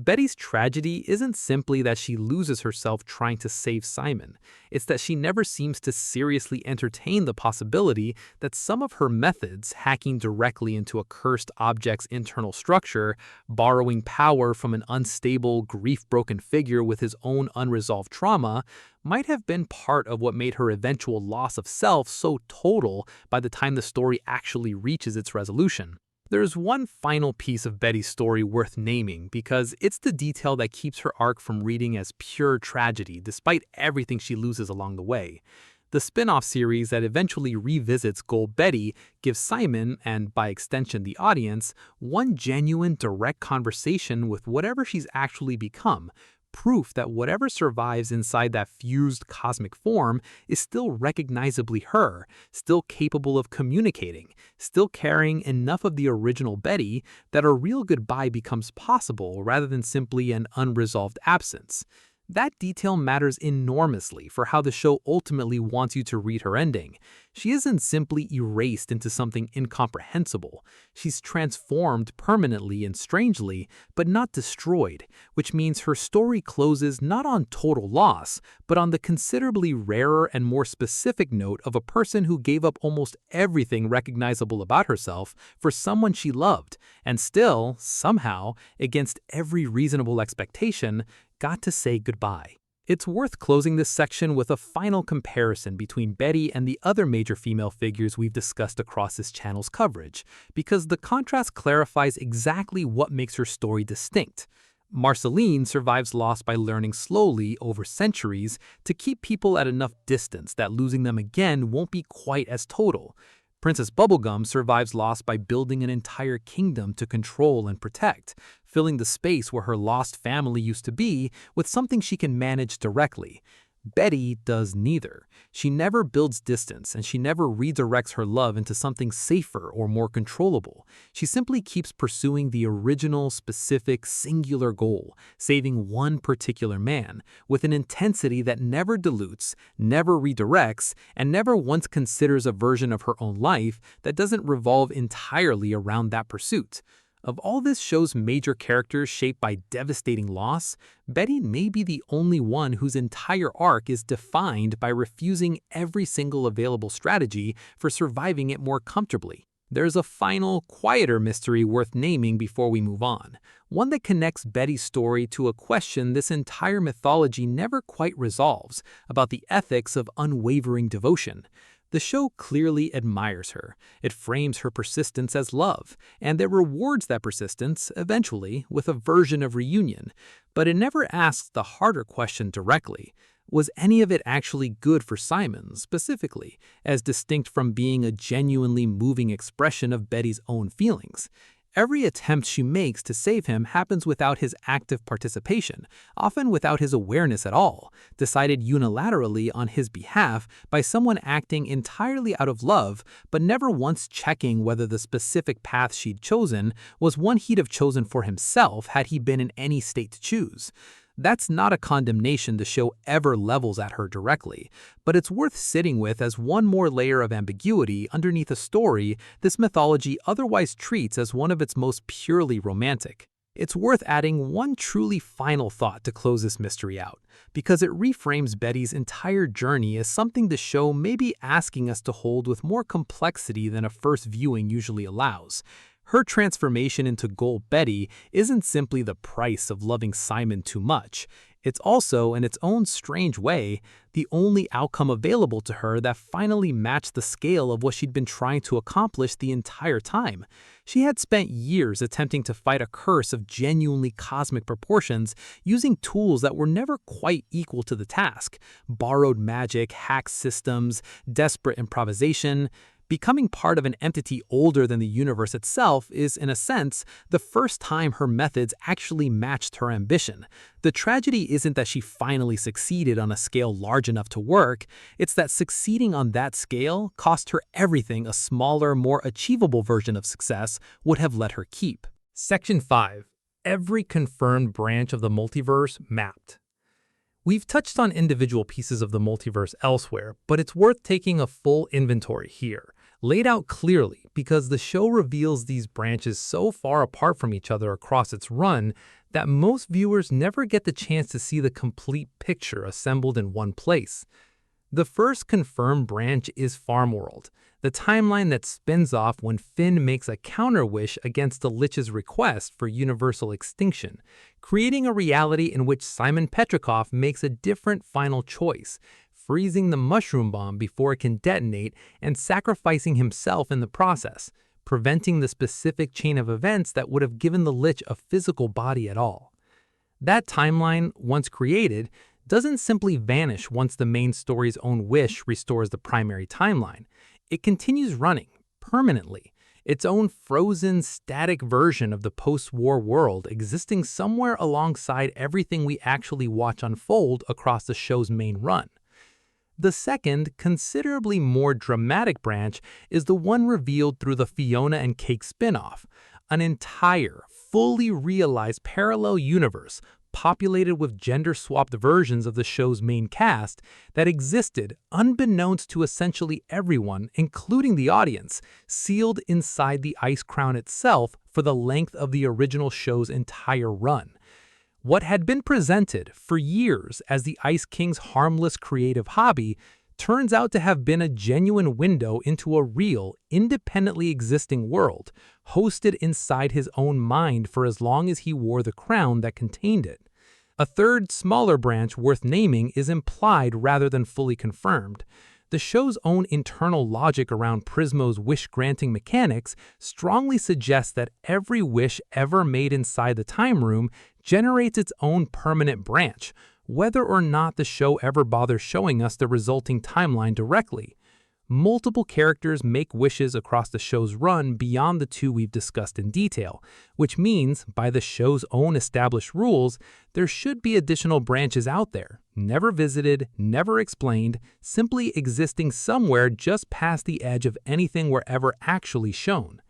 Betty's tragedy isn't simply that she loses herself trying to save Simon. It's that she never seems to seriously entertain the possibility that some of her methods, hacking directly into a cursed object's internal structure, borrowing power from an unstable, grief-broken figure with his own unresolved trauma, might have been part of what made her eventual loss of self so total by the time the story actually reaches its resolution. There's one final piece of Betty's story worth naming because it's the detail that keeps her arc from reading as pure tragedy despite everything she loses along the way. The spin-off series that eventually revisits Goal Betty gives Simon, and by extension the audience, one genuine direct conversation with whatever she's actually become, proof that whatever survives inside that fused cosmic form is still recognizably her, still capable of communicating, still carrying enough of the original Betty that a real goodbye becomes possible rather than simply an unresolved absence. That detail matters enormously for how the show ultimately wants you to read her ending. She isn't simply erased into something incomprehensible. She's transformed permanently and strangely, but not destroyed, which means her story closes not on total loss, but on the considerably rarer and more specific note of a person who gave up almost everything recognizable about herself for someone she loved, and still, somehow, against every reasonable expectation, got to say goodbye. It's worth closing this section with a final comparison between Betty and the other major female figures we've discussed across this channel's coverage, because the contrast clarifies exactly what makes her story distinct. Marceline survives loss by learning slowly over centuries to keep people at enough distance that losing them again won't be quite as total. Princess Bubblegum survives loss by building an entire kingdom to control and protect, filling the space where her lost family used to be with something she can manage directly. Betty does neither. She never builds distance, and she never redirects her love into something safer or more controllable. She simply keeps pursuing the original, specific, singular goal, saving one particular man, with an intensity that never dilutes, never redirects, and never once considers a version of her own life that doesn't revolve entirely around that pursuit. Of all this show's major characters shaped by devastating loss, Betty may be the only one whose entire arc is defined by refusing every single available strategy for surviving it more comfortably. There's a final, quieter mystery worth naming before we move on, one that connects Betty's story to a question this entire mythology never quite resolves, about the ethics of unwavering devotion. The show clearly admires her. It frames her persistence as love, and it rewards that persistence, eventually, with a version of reunion. But it never asks the harder question directly. Was any of it actually good for Simon, specifically, as distinct from being a genuinely moving expression of Betty's own feelings? Every attempt she makes to save him happens without his active participation, often without his awareness at all, decided unilaterally on his behalf by someone acting entirely out of love, but never once checking whether the specific path she'd chosen was one he'd have chosen for himself had he been in any state to choose. That's not a condemnation the show ever levels at her directly, but it's worth sitting with as one more layer of ambiguity underneath a story this mythology otherwise treats as one of its most purely romantic. It's worth adding one truly final thought to close this mystery out, because it reframes Betty's entire journey as something the show may be asking us to hold with more complexity than a first viewing usually allows. Her transformation into Goal Betty isn't simply the price of loving Simon too much. It's also, in its own strange way, the only outcome available to her that finally matched the scale of what she'd been trying to accomplish the entire time. She had spent years attempting to fight a curse of genuinely cosmic proportions using tools that were never quite equal to the task: borrowed magic, hacked systems, desperate improvisation. Becoming part of an entity older than the universe itself is, in a sense, the first time her methods actually matched her ambition. The tragedy isn't that she finally succeeded on a scale large enough to work, it's that succeeding on that scale cost her everything a smaller, more achievable version of success would have let her keep. Section 5. Every confirmed branch of the multiverse mapped. We've touched on individual pieces of the multiverse elsewhere, but it's worth taking a full inventory here, laid out clearly because the show reveals these branches so far apart from each other across its run that most viewers never get the chance to see the complete picture assembled in one place. The first confirmed branch is Farmworld, the timeline that spins off when Finn makes a counter-wish against the Lich's request for universal extinction, creating a reality in which Simon Petrikov makes a different final choice, freezing the mushroom bomb before it can detonate and sacrificing himself in the process, preventing the specific chain of events that would have given the Lich a physical body at all. That timeline, once created, doesn't simply vanish once the main story's own wish restores the primary timeline. It continues running, permanently, its own frozen, static version of the post-war world existing somewhere alongside everything we actually watch unfold across the show's main run. The second, considerably more dramatic branch is the one revealed through the Fiona and Cake spin-off, an entire, fully realized parallel universe populated with gender-swapped versions of the show's main cast that existed unbeknownst to essentially everyone, including the audience, sealed inside the Ice Crown itself for the length of the original show's entire run. What had been presented for years as the Ice King's harmless creative hobby turns out to have been a genuine window into a real, independently existing world, hosted inside his own mind for as long as he wore the crown that contained it. A third, smaller branch worth naming is implied rather than fully confirmed. The show's own internal logic around Prismo's wish-granting mechanics strongly suggests that every wish ever made inside the time room generates its own permanent branch, whether or not the show ever bothers showing us the resulting timeline directly. Multiple characters make wishes across the show's run beyond the two we've discussed in detail, which means, by the show's own established rules, there should be additional branches out there, never visited, never explained, simply existing somewhere just past the edge of anything we're ever actually shown.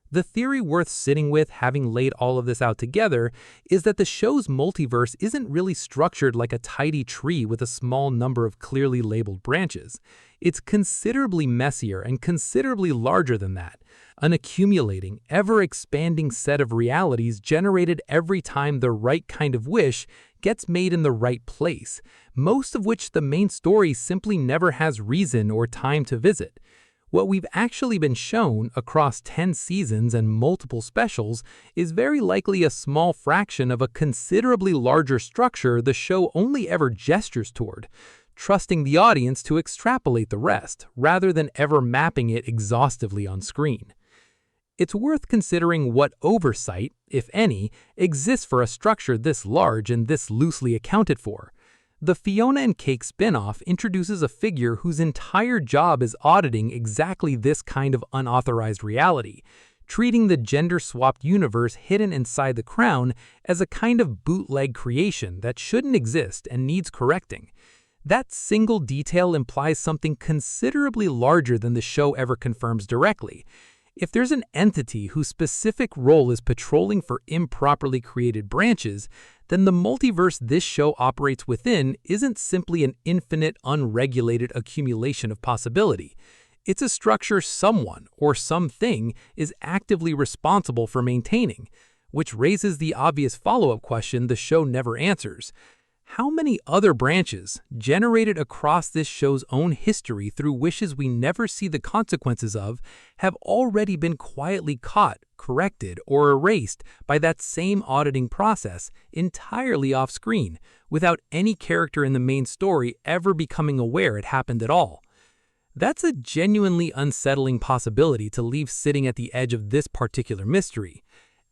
The theory worth sitting with, having laid all of this out together, is that the show's multiverse isn't really structured like a tidy tree with a small number of clearly labeled branches. It's considerably messier and considerably larger than that, an accumulating, ever-expanding set of realities generated every time the right kind of wish gets made in the right place, most of which the main story simply never has reason or time to visit. What we've actually been shown across 10 seasons and multiple specials is very likely a small fraction of a considerably larger structure the show only ever gestures toward, trusting the audience to extrapolate the rest, rather than ever mapping it exhaustively on screen. It's worth considering what oversight, if any, exists for a structure this large and this loosely accounted for. The Fiona and Cake spin-off introduces a figure whose entire job is auditing exactly this kind of unauthorized reality, treating the gender-swapped universe hidden inside the crown as a kind of bootleg creation that shouldn't exist and needs correcting. That single detail implies something considerably larger than the show ever confirms directly. If there's an entity whose specific role is patrolling for improperly created branches, then the multiverse this show operates within isn't simply an infinite, unregulated accumulation of possibility. It's a structure someone or something is actively responsible for maintaining, which raises the obvious follow-up question the show never answers. How many other branches, generated across this show's own history through wishes we never see the consequences of, have already been quietly caught, corrected, or erased by that same auditing process entirely off-screen, without any character in the main story ever becoming aware it happened at all? That's a genuinely unsettling possibility to leave sitting at the edge of this particular mystery.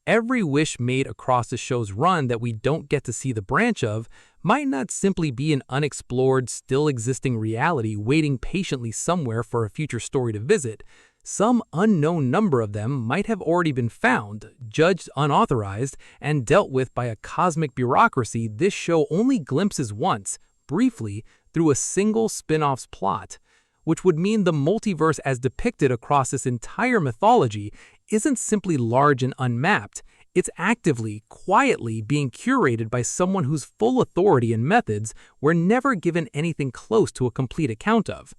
Every wish made across the show's run that we don't get to see the branch of might not simply be an unexplored, still existing reality waiting patiently somewhere for a future story to visit. Some unknown number of them might have already been found, judged unauthorized, and dealt with by a cosmic bureaucracy this show only glimpses once, briefly, through a single spin-off's plot. Which would mean the multiverse as depicted across this entire mythology isn't simply large and unmapped, it's actively, quietly being curated by someone whose full authority and methods we're never given anything close to a complete account of.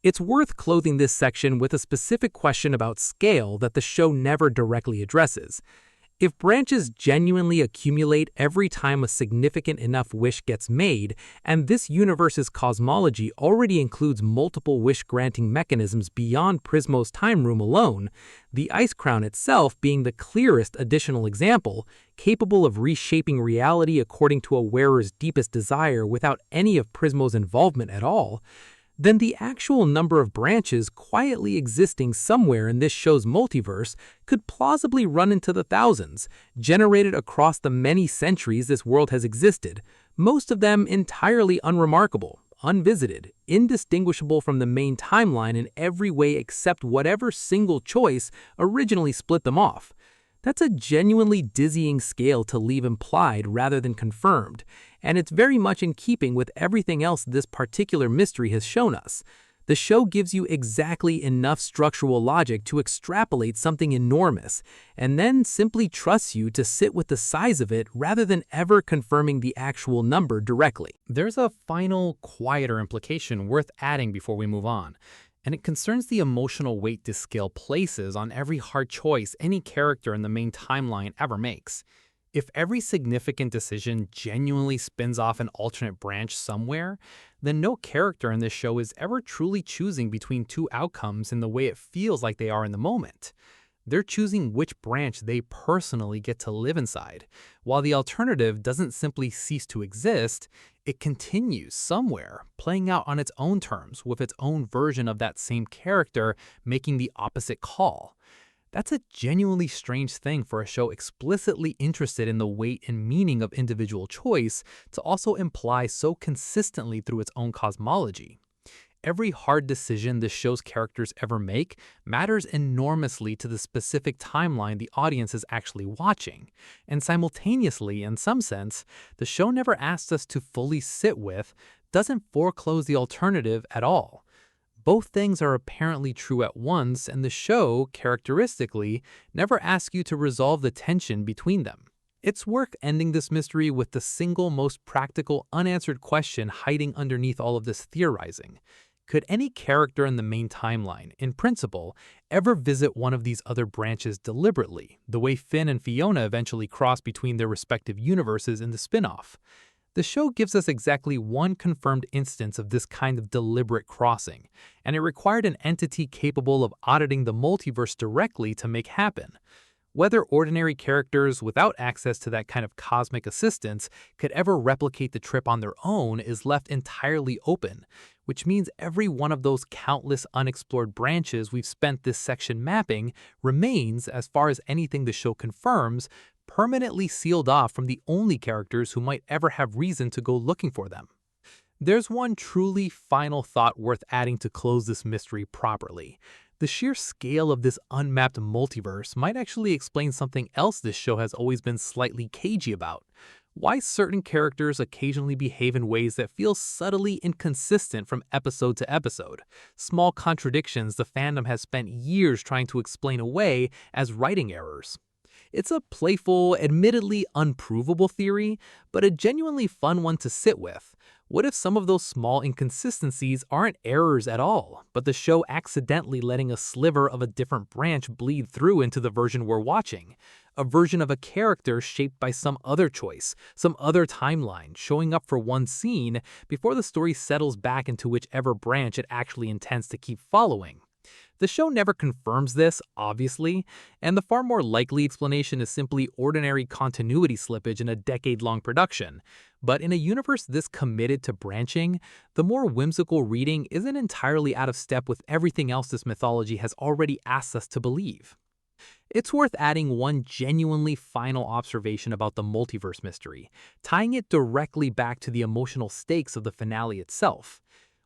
It's worth clothing this section with a specific question about scale that the show never directly addresses. If branches genuinely accumulate every time a significant enough wish gets made, and this universe's cosmology already includes multiple wish-granting mechanisms beyond Prismo's time room alone, the Ice Crown itself being the clearest additional example, capable of reshaping reality according to a wearer's deepest desire without any of Prismo's involvement at all, then the actual number of branches quietly existing somewhere in this show's multiverse could plausibly run into the thousands, generated across the many centuries this world has existed, most of them entirely unremarkable, unvisited, indistinguishable from the main timeline in every way except whatever single choice originally split them off. That's a genuinely dizzying scale to leave implied rather than confirmed, and it's very much in keeping with everything else this particular mystery has shown us. The show gives you exactly enough structural logic to extrapolate something enormous, and then simply trusts you to sit with the size of it rather than ever confirming the actual number directly. There's a final, quieter implication worth adding before we move on, and it concerns the emotional weight this scale places on every hard choice any character in the main timeline ever makes. If every significant decision genuinely spins off an alternate branch somewhere, then no character in this show is ever truly choosing between two outcomes in the way it feels like they are in the moment. They're choosing which branch they personally get to live inside. While the alternative doesn't simply cease to exist, it continues somewhere, playing out on its own terms with its own version of that same character making the opposite call. That's a genuinely strange thing for a show explicitly interested in the weight and meaning of individual choice to also imply so consistently through its own cosmology. Every hard decision the show's characters ever make matters enormously to the specific timeline the audience is actually watching, and simultaneously, in some sense, the show never asks us to fully sit with, doesn't foreclose the alternative at all. Both things are apparently true at once, and the show, characteristically, never asks you to resolve the tension between them. It's worth ending this mystery with the single most practical unanswered question hiding underneath all of this theorizing. Could any character in the main timeline, in principle, ever visit one of these other branches deliberately, the way Finn and Fiona eventually cross between their respective universes in the spin-off? The show gives us exactly one confirmed instance of this kind of deliberate crossing, and it required an entity capable of auditing the multiverse directly to make happen. Whether ordinary characters without access to that kind of cosmic assistance could ever replicate the trip on their own is left entirely open, which means every one of those countless unexplored branches we've spent this section mapping remains, as far as anything the show confirms, permanently sealed off from the only characters who might ever have reason to go looking for them. There's one truly final thought worth adding to close this mystery properly. The sheer scale of this unmapped multiverse might actually explain something else this show has always been slightly cagey about. Why certain characters occasionally behave in ways that feel subtly inconsistent from episode to episode. Small contradictions the fandom has spent years trying to explain away as writing errors. It's a playful, admittedly unprovable theory, but a genuinely fun one to sit with. What if some of those small inconsistencies aren't errors at all, but the show accidentally letting a sliver of a different branch bleed through into the version we're watching? A version of a character shaped by some other choice, some other timeline, showing up for one scene before the story settles back into whichever branch it actually intends to keep following. The show never confirms this, obviously, and the far more likely explanation is simply ordinary continuity slippage in a decade-long production. But in a universe this committed to branching, the more whimsical reading isn't entirely out of step with everything else this mythology has already asked us to believe. It's worth adding one genuinely final observation about the multiverse mystery, tying it directly back to the emotional stakes of the finale itself.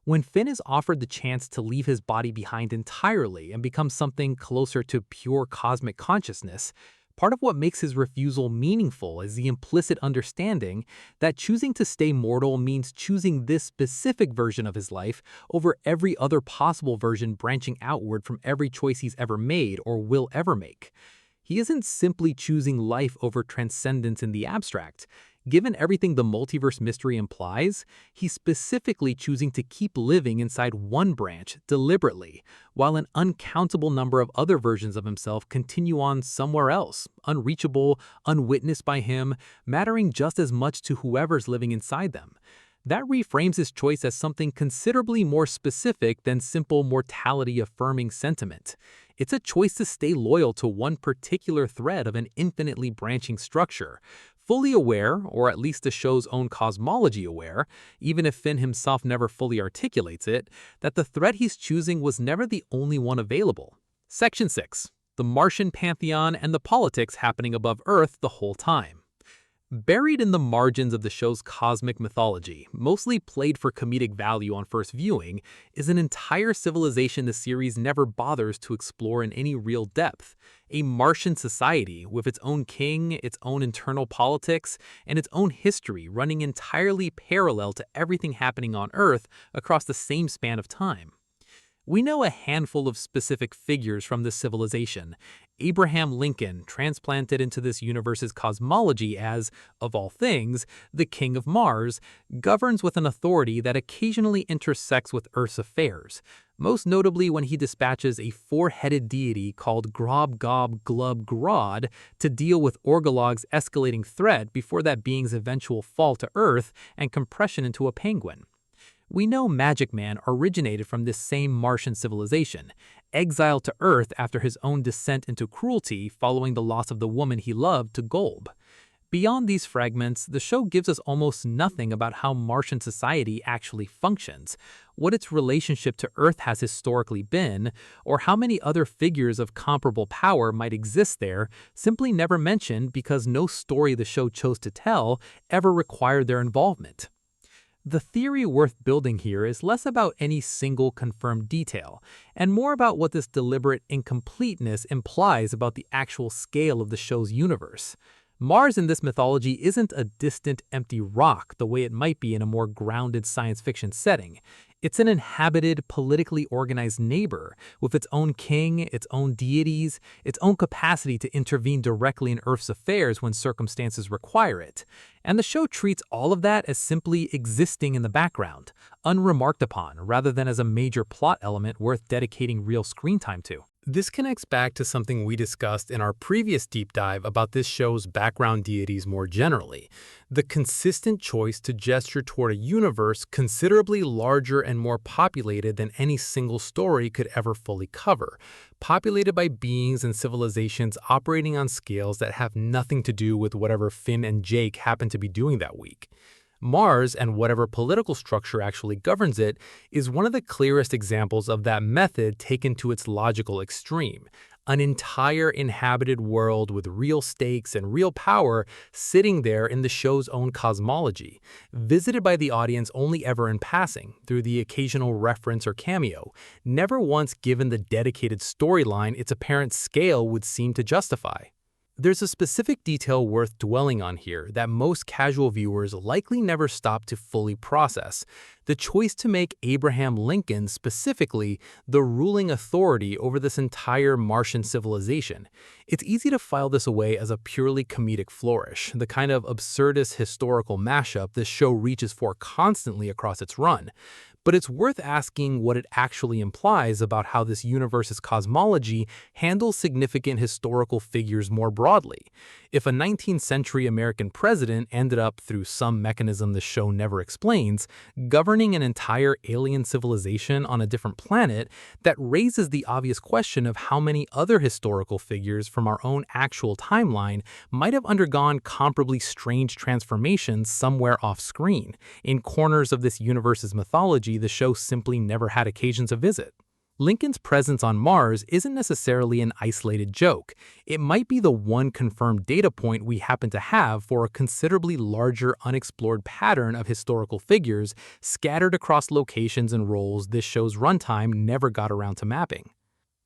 When Finn is offered the chance to leave his body behind entirely and become something closer to pure cosmic consciousness, part of what makes his refusal meaningful is the implicit understanding that choosing to stay mortal means choosing this specific version of his life over every other possible version branching outward from every choice he's ever made or will ever make. He isn't simply choosing life over transcendence in the abstract. Given everything the multiverse mystery implies, he's specifically choosing to keep living inside one branch deliberately, while an uncountable number of other versions of himself continue on somewhere else, unreachable, unwitnessed by him, mattering just as much to whoever's living inside them. That reframes his choice as something considerably more specific than simple mortality-affirming sentiment. It's a choice to stay loyal to one particular thread of an infinitely branching structure, fully aware, or at least the show's own cosmology aware, even if Finn himself never fully articulates it, that the thread he's choosing was never the only one available. Section 6. The Martian Pantheon and the politics happening above Earth the whole time. Buried in the margins of the show's cosmic mythology, mostly played for comedic value on first viewing, is an entire civilization the series never bothers to explore in any real depth. A Martian society with its own king, its own internal politics, and its own history running entirely parallel to everything happening on Earth across the same span of time. We know a handful of specific figures from this civilization. Abraham Lincoln, transplanted into this universe's cosmology as, of all things, the King of Mars, governs with an authority that occasionally intersects with Earth's affairs, most notably when he dispatches a four-headed deity called Grob Gob Glub Grod to deal with Orgolog's escalating threat before that being's eventual fall to Earth and compression into a penguin. We know Magic Man originated from this same Martian civilization, exiled to Earth after his own descent into cruelty following the loss of the woman he loved to Golb. Beyond these fragments, the show gives us almost nothing about how Martian society actually functions, what its relationship to Earth has historically been, or how many other figures of comparable power might exist there, simply never mentioned because no story the show chose to tell ever required their involvement. The theory worth building here is less about any single confirmed detail, and more about what this deliberate incompleteness implies about the actual scale of the show's universe. Mars in this mythology isn't a distant, empty rock the way it might be in a more grounded science fiction setting. It's an inhabited, politically organized neighbor with its own king, its own deities, its own capacity to intervene directly in Earth's affairs when circumstances require it. And the show treats all of that as simply existing in the background, unremarked upon, rather than as a major plot element worth dedicating real screen time to. This connects back to something we discussed in our previous deep dive about this show's background deities more generally, the consistent choice to gesture toward a universe considerably larger and more populated than any single story could ever fully cover, populated by beings and civilizations operating on scales that have nothing to do with whatever Finn and Jake happen to be doing that week. Mars, and whatever political structure actually governs it, is one of the clearest examples of that method taken to its logical extreme. An entire inhabited world with real stakes and real power sitting there in the show's own cosmology, visited by the audience only ever in passing, through the occasional reference or cameo, never once given the dedicated storyline its apparent scale would seem to justify. There's a specific detail worth dwelling on here that most casual viewers likely never stop to fully process: the choice to make Abraham Lincoln specifically the ruling authority over this entire Martian civilization. It's easy to file this away as a purely comedic flourish, the kind of absurdist historical mashup this show reaches for constantly across its run. But it's worth asking what it actually implies about how this universe's cosmology handles significant historical figures more broadly. If a 19th century American president ended up, through some mechanism the show never explains, governing an entire alien civilization on a different planet, that raises the obvious question of how many other historical figures from our own actual timeline might have undergone comparably strange transformations somewhere off-screen, in corners of this universe's mythology the show simply never had occasion to visit. Lincoln's presence on Mars isn't necessarily an isolated joke. It might be the one confirmed data point we happen to have for a considerably larger unexplored pattern of historical figures scattered across locations and roles this show's runtime never got around to mapping.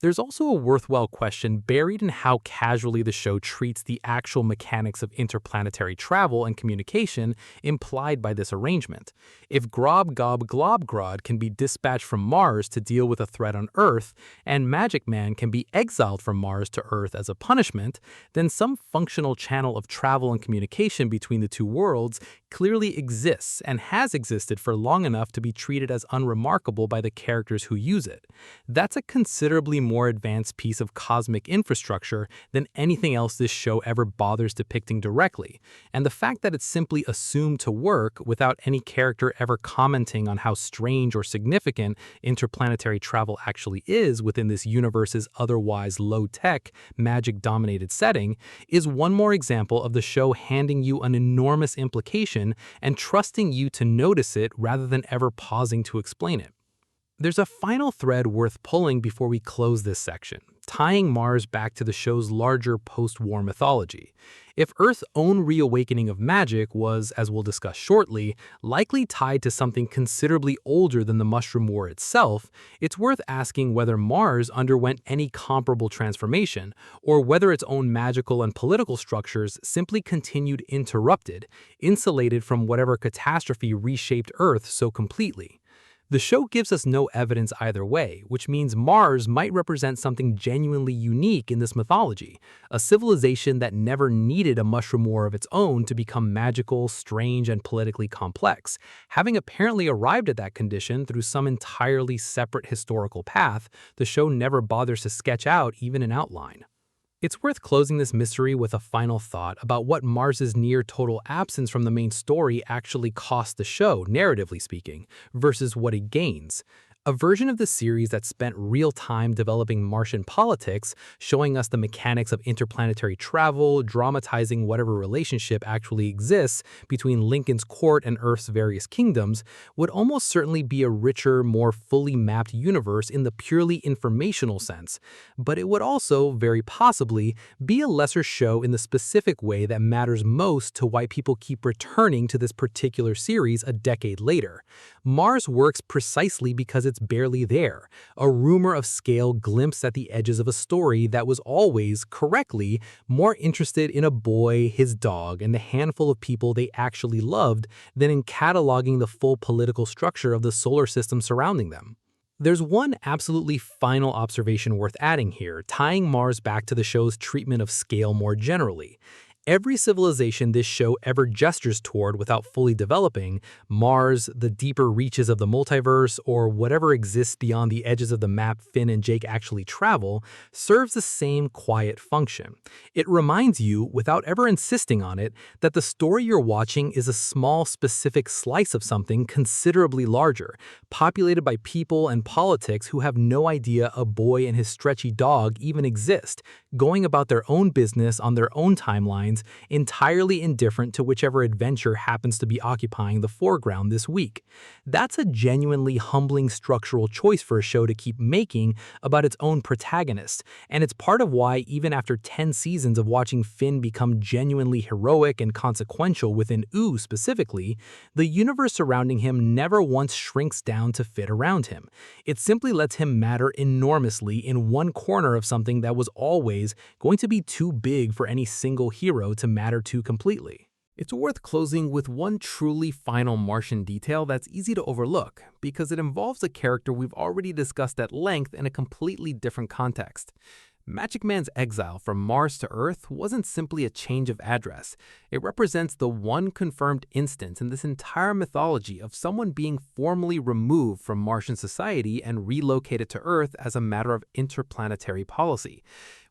There's also a worthwhile question buried in how casually the show treats the actual mechanics of interplanetary travel and communication implied by this arrangement. If Grob Gob Globgrod can be dispatched from Mars to deal with a threat on Earth, and Magic Man can be exiled from Mars to Earth as a punishment, then some functional channel of travel and communication between the two worlds clearly exists and has existed for long enough to be treated as unremarkable by the characters who use it. That's a considerably more advanced piece of cosmic infrastructure than anything else this show ever bothers depicting directly, and the fact that it's simply assumed to work without any character ever commenting on how strange or significant interplanetary travel actually is within this universe's otherwise low-tech, magic-dominated setting is one more example of the show handing you an enormous implication and trusting you to notice it rather than ever pausing to explain it. There's a final thread worth pulling before we close this section, tying Mars back to the show's larger post-war mythology. If Earth's own reawakening of magic was, as we'll discuss shortly, likely tied to something considerably older than the Mushroom War itself, it's worth asking whether Mars underwent any comparable transformation, or whether its own magical and political structures simply continued interrupted, insulated from whatever catastrophe reshaped Earth so completely. The show gives us no evidence either way, which means Mars might represent something genuinely unique in this mythology, a civilization that never needed a mushroom war of its own to become magical, strange, and politically complex, having apparently arrived at that condition through some entirely separate historical path the show never bothers to sketch out even in outline. It's worth closing this mystery with a final thought about what Mars's near-total absence from the main story actually costs the show, narratively speaking, versus what it gains. A version of the series that spent real time developing Martian politics, showing us the mechanics of interplanetary travel, dramatizing whatever relationship actually exists between Lincoln's court and Earth's various kingdoms, would almost certainly be a richer, more fully mapped universe in the purely informational sense. But it would also, very possibly, be a lesser show in the specific way that matters most to why people keep returning to this particular series a decade later. Mars works precisely because it's barely there, a rumor of scale glimpsed at the edges of a story that was always, correctly, more interested in a boy, his dog, and the handful of people they actually loved than in cataloging the full political structure of the solar system surrounding them. There's one absolutely final observation worth adding here, tying Mars back to the show's treatment of scale more generally. Every civilization this show ever gestures toward without fully developing, Mars, the deeper reaches of the multiverse, or whatever exists beyond the edges of the map Finn and Jake actually travel, serves the same quiet function. It reminds you, without ever insisting on it, that the story you're watching is a small specific slice of something considerably larger, populated by people and politics who have no idea a boy and his stretchy dog even exist, going about their own business on their own timelines minds, entirely indifferent to whichever adventure happens to be occupying the foreground this week. That's a genuinely humbling structural choice for a show to keep making about its own protagonist, and it's part of why, even after 10 seasons of watching Finn become genuinely heroic and consequential within Ooh specifically, the universe surrounding him never once shrinks down to fit around him. It simply lets him matter enormously in one corner of something that was always going to be too big for any single hero to matter to completely. It's worth closing with one truly final Martian detail that's easy to overlook, because it involves a character we've already discussed at length in a completely different context. Magic Man's exile from Mars to Earth wasn't simply a change of address. It represents the one confirmed instance in this entire mythology of someone being formally removed from Martian society and relocated to Earth as a matter of interplanetary policy.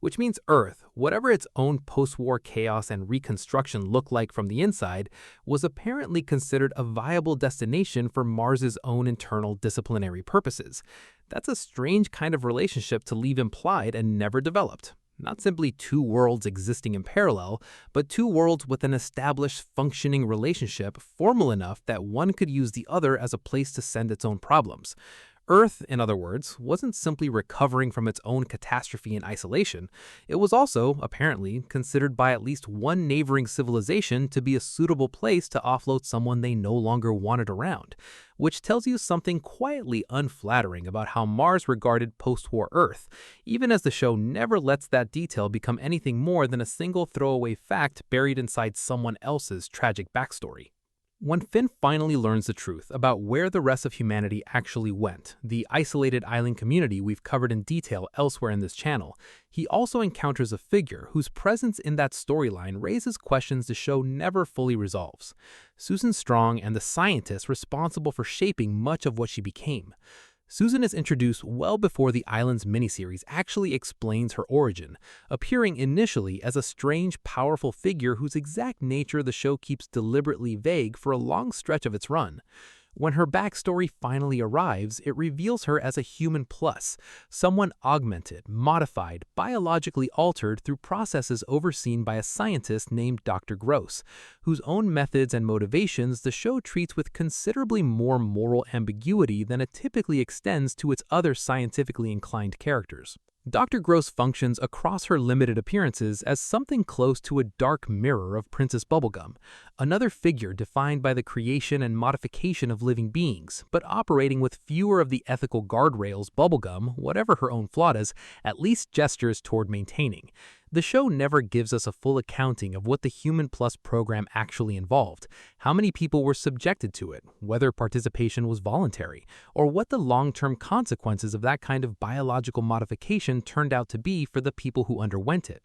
Which means Earth, whatever its own post-war chaos and reconstruction looked like from the inside, was apparently considered a viable destination for Mars's own internal disciplinary purposes. That's a strange kind of relationship to leave implied and never developed. Not simply two worlds existing in parallel, but two worlds with an established functioning relationship formal enough that one could use the other as a place to send its own problems. Earth, in other words, wasn't simply recovering from its own catastrophe in isolation. It was also, apparently, considered by at least one neighboring civilization to be a suitable place to offload someone they no longer wanted around, which tells you something quietly unflattering about how Mars regarded post-war Earth, even as the show never lets that detail become anything more than a single throwaway fact buried inside someone else's tragic backstory. When Finn finally learns the truth about where the rest of humanity actually went, the isolated island community we've covered in detail elsewhere in this channel, he also encounters a figure whose presence in that storyline raises questions the show never fully resolves. Susan Strong and the scientist responsible for shaping much of what she became. Susan is introduced well before the Islands miniseries actually explains her origin, appearing initially as a strange, powerful figure whose exact nature the show keeps deliberately vague for a long stretch of its run. When her backstory finally arrives, it reveals her as a human plus, someone augmented, modified, biologically altered through processes overseen by a scientist named Dr. Gross, whose own methods and motivations the show treats with considerably more moral ambiguity than it typically extends to its other scientifically inclined characters. Dr. Gross functions across her limited appearances as something close to a dark mirror of Princess Bubblegum, another figure defined by the creation and modification of living beings, but operating with fewer of the ethical guardrails Bubblegum, whatever her own flaws, at least gestures toward maintaining. The show never gives us a full accounting of what the Human Plus program actually involved, how many people were subjected to it, whether participation was voluntary, or what the long-term consequences of that kind of biological modification turned out to be for the people who underwent it.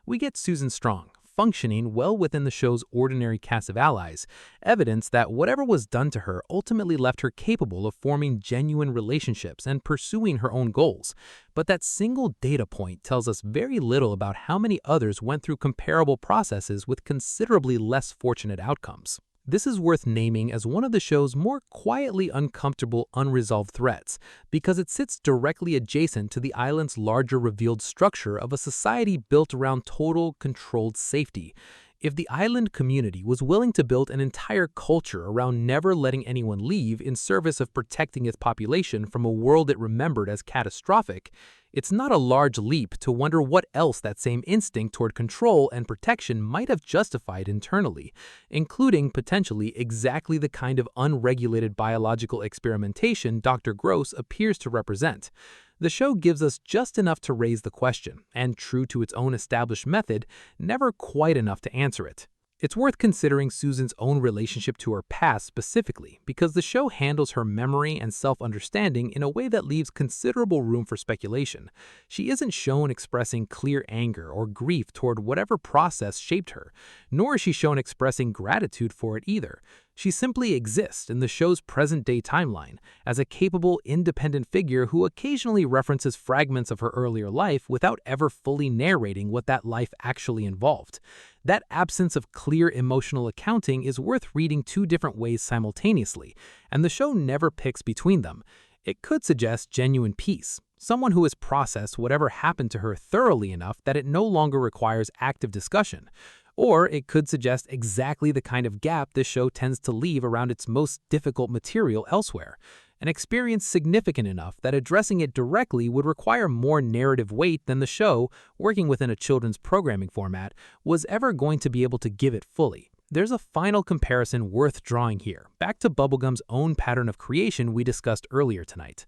We get Susan Strong, functioning well within the show's ordinary cast of allies, evidence that whatever was done to her ultimately left her capable of forming genuine relationships and pursuing her own goals. But that single data point tells us very little about how many others went through comparable processes with considerably less fortunate outcomes. This is worth naming as one of the show's more quietly uncomfortable unresolved threats, because it sits directly adjacent to the island's larger revealed structure of a society built around total, controlled safety. If the island community was willing to build an entire culture around never letting anyone leave in service of protecting its population from a world it remembered as catastrophic, it's not a large leap to wonder what else that same instinct toward control and protection might have justified internally, including potentially exactly the kind of unregulated biological experimentation Dr. Gross appears to represent. The show gives us just enough to raise the question, and true to its own established method, never quite enough to answer it. It's worth considering Susan's own relationship to her past specifically, because the show handles her memory and self-understanding in a way that leaves considerable room for speculation. She isn't shown expressing clear anger or grief toward whatever process shaped her, nor is she shown expressing gratitude for it either. She simply exists in the show's present-day timeline as a capable, independent figure who occasionally references fragments of her earlier life without ever fully narrating what that life actually involved. That absence of clear emotional accounting is worth reading two different ways simultaneously, and the show never picks between them. It could suggest genuine peace, someone who has processed whatever happened to her thoroughly enough that it no longer requires active discussion. Or it could suggest exactly the kind of gap this show tends to leave around its most difficult material elsewhere, an experience significant enough that addressing it directly would require more narrative weight than the show, working within a children's programming format, was ever going to be able to give it fully. There's a final comparison worth drawing here, back to Bubblegum's own pattern of creation we discussed earlier tonight.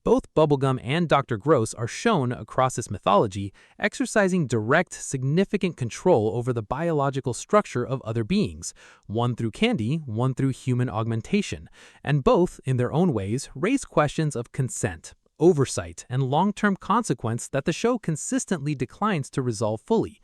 Both Bubblegum and Dr. Gross are shown across this mythology exercising direct, significant control over the biological structure of other beings, one through candy, one through human augmentation, and both, in their own ways, raise questions of consent, oversight, and long-term consequence that the show consistently declines to resolve fully.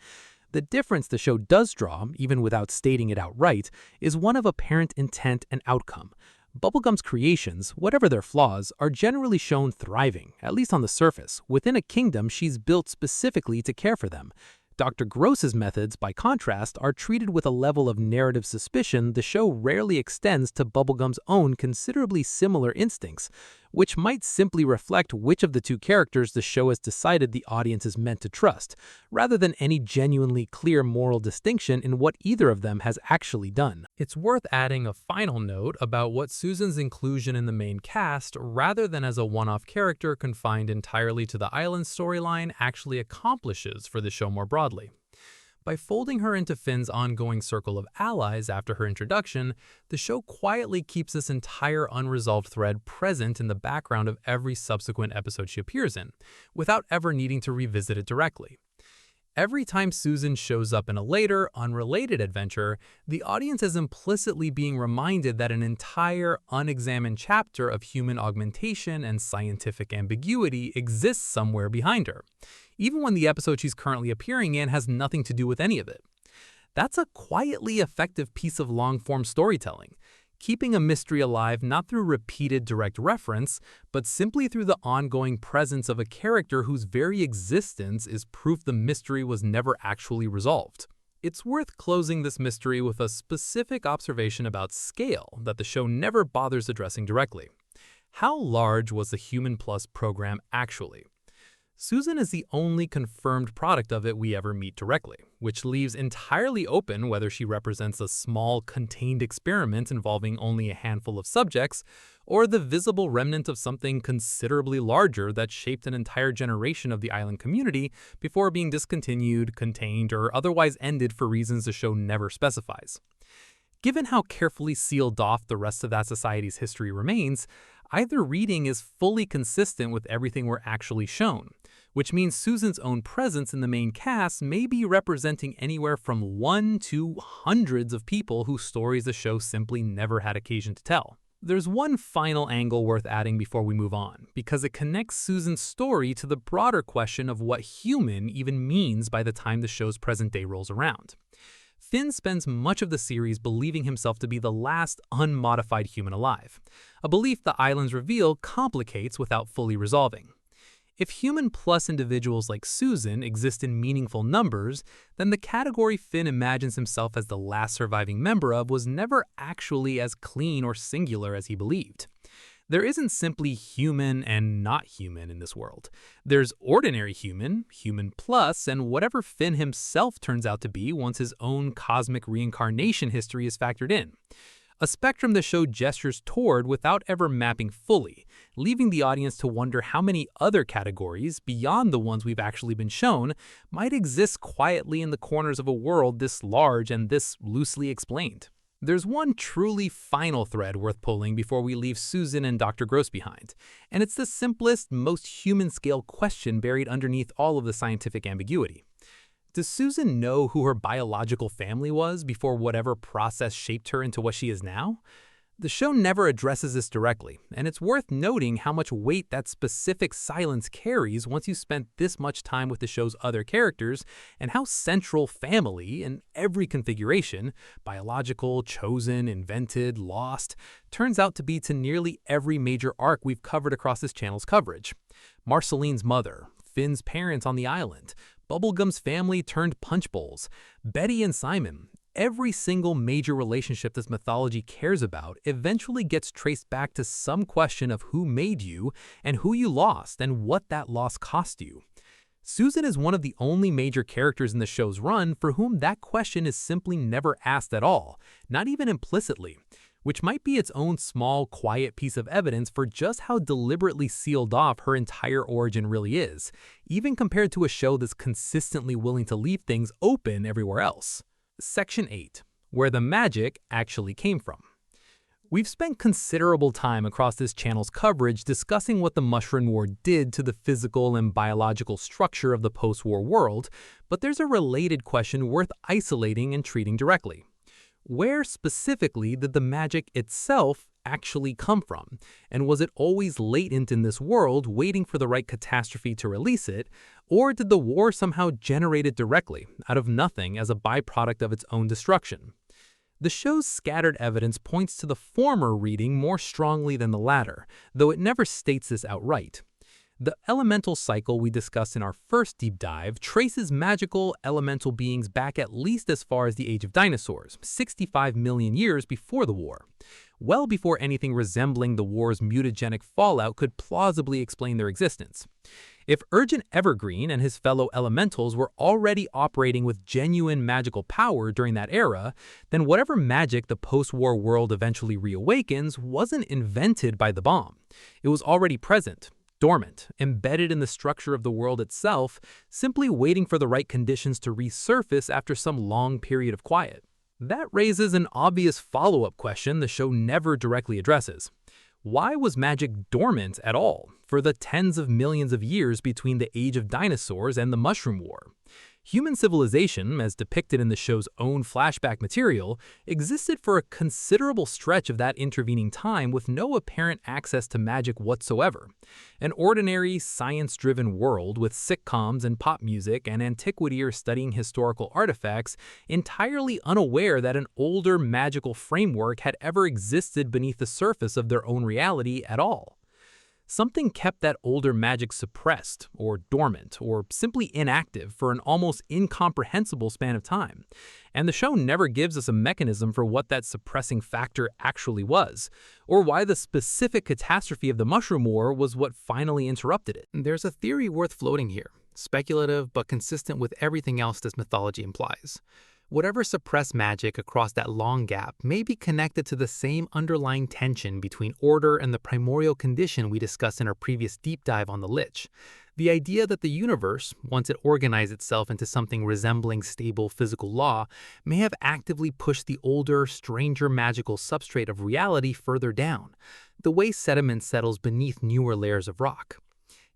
The difference the show does draw, even without stating it outright, is one of apparent intent and outcome. Bubblegum's creations, whatever their flaws, are generally shown thriving, at least on the surface, within a kingdom she's built specifically to care for them. Dr. Gross's methods, by contrast, are treated with a level of narrative suspicion the show rarely extends to Bubblegum's own considerably similar instincts, which might simply reflect which of the two characters the show has decided the audience is meant to trust, rather than any genuinely clear moral distinction in what either of them has actually done. It's worth adding a final note about what Susan's inclusion in the main cast, rather than as a one-off character confined entirely to the island storyline, actually accomplishes for the show more broadly. By folding her into Finn's ongoing circle of allies after her introduction, the show quietly keeps this entire unresolved thread present in the background of every subsequent episode she appears in, without ever needing to revisit it directly. Every time Susan shows up in a later, unrelated adventure, the audience is implicitly being reminded that an entire, unexamined chapter of human augmentation and scientific ambiguity exists somewhere behind her, even when the episode she's currently appearing in has nothing to do with any of it. That's a quietly effective piece of long-form storytelling, keeping a mystery alive not through repeated direct reference, but simply through the ongoing presence of a character whose very existence is proof the mystery was never actually resolved. It's worth closing this mystery with a specific observation about scale that the show never bothers addressing directly. How large was the Human Plus program actually? Susan is the only confirmed product of it we ever meet directly, which leaves entirely open whether she represents a small, contained experiment involving only a handful of subjects, or the visible remnant of something considerably larger that shaped an entire generation of the island community before being discontinued, contained, or otherwise ended for reasons the show never specifies. Given how carefully sealed off the rest of that society's history remains, either reading is fully consistent with everything we're actually shown, which means Susan's own presence in the main cast may be representing anywhere from 1 to hundreds of people whose stories the show simply never had occasion to tell. There's one final angle worth adding before we move on, because it connects Susan's story to the broader question of what human even means by the time the show's present day rolls around. Finn spends much of the series believing himself to be the last unmodified human alive, a belief the island's reveal complicates without fully resolving. If Human Plus individuals like Susan exist in meaningful numbers, then the category Finn imagines himself as the last surviving member of was never actually as clean or singular as he believed. There isn't simply human and not human in this world. There's ordinary human, Human Plus, and whatever Finn himself turns out to be once his own cosmic reincarnation history is factored in. A spectrum the show gestures toward without ever mapping fully, leaving the audience to wonder how many other categories, beyond the ones we've actually been shown, might exist quietly in the corners of a world this large and this loosely explained. There's one truly final thread worth pulling before we leave Susan and Dr. Gross behind, and it's the simplest, most human-scale question buried underneath all of the scientific ambiguity. Does Susan know who her biological family was before whatever process shaped her into what she is now? The show never addresses this directly, and it's worth noting how much weight that specific silence carries once you spent this much time with the show's other characters, and how central family, in every configuration, biological, chosen, invented, lost, turns out to be to nearly every major arc we've covered across this channel's coverage. Marceline's mother, Finn's parents on the island, Bubblegum's family turned punch bowls, Betty and Simon. Every single major relationship this mythology cares about eventually gets traced back to some question of who made you and who you lost and what that loss cost you. Susan is one of the only major characters in the show's run for whom that question is simply never asked at all, not even implicitly, which might be its own small, quiet piece of evidence for just how deliberately sealed off her entire origin really is, even compared to a show that's consistently willing to leave things open everywhere else. Section 8. Where the magic actually came from. We've spent considerable time across this channel's coverage discussing what the Mushroom War did to the physical and biological structure of the post-war world, but there's a related question worth isolating and treating directly. Where specifically did the magic itself actually come from? And was it always latent in this world, waiting for the right catastrophe to release it? Or did the war somehow generate it directly, out of nothing, as a byproduct of its own destruction? The show's scattered evidence points to the former reading more strongly than the latter, though it never states this outright. The elemental cycle we discussed in our first deep dive traces magical elemental beings back at least as far as the age of dinosaurs, 65 million years before the war, well before anything resembling the war's mutagenic fallout could plausibly explain their existence. If Urgent Evergreen and his fellow elementals were already operating with genuine magical power during that era, then whatever magic the post-war world eventually reawakens wasn't invented by the bomb. It was already present, dormant, embedded in the structure of the world itself, simply waiting for the right conditions to resurface after some long period of quiet. That raises an obvious follow-up question the show never directly addresses. Why was magic dormant at all for the tens of millions of years between the age of dinosaurs and the Mushroom War? Human civilization, as depicted in the show's own flashback material, existed for a considerable stretch of that intervening time with no apparent access to magic whatsoever. An ordinary, science-driven world with sitcoms and pop music and antiquitiers studying historical artifacts, entirely unaware that an older magical framework had ever existed beneath the surface of their own reality at all. Something kept that older magic suppressed, or dormant, or simply inactive for an almost incomprehensible span of time. And the show never gives us a mechanism for what that suppressing factor actually was, or why the specific catastrophe of the Mushroom War was what finally interrupted it. There's a theory worth floating here, speculative but consistent with everything else this mythology implies. Whatever suppressed magic across that long gap may be connected to the same underlying tension between order and the primordial condition we discussed in our previous deep dive on the Lich. The idea that the universe, once it organized itself into something resembling stable physical law, may have actively pushed the older, stranger magical substrate of reality further down, the way sediment settles beneath newer layers of rock.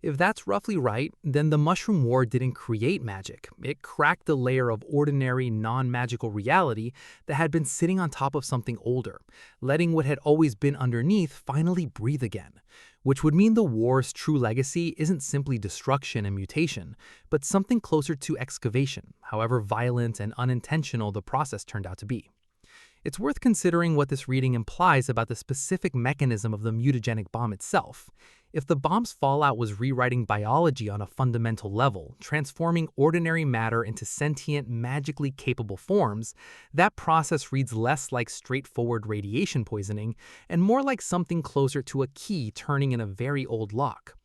If that's roughly right, then the Mushroom War didn't create magic. It cracked the layer of ordinary, non-magical reality that had been sitting on top of something older, letting what had always been underneath finally breathe again. Which would mean the war's true legacy isn't simply destruction and mutation, but something closer to excavation, however violent and unintentional the process turned out to be. It's worth considering what this reading implies about the specific mechanism of the mutagenic bomb itself. If the bomb's fallout was rewriting biology on a fundamental level, transforming ordinary matter into sentient, magically capable forms, that process reads less like straightforward radiation poisoning and more like something closer to a key turning in a very old lock.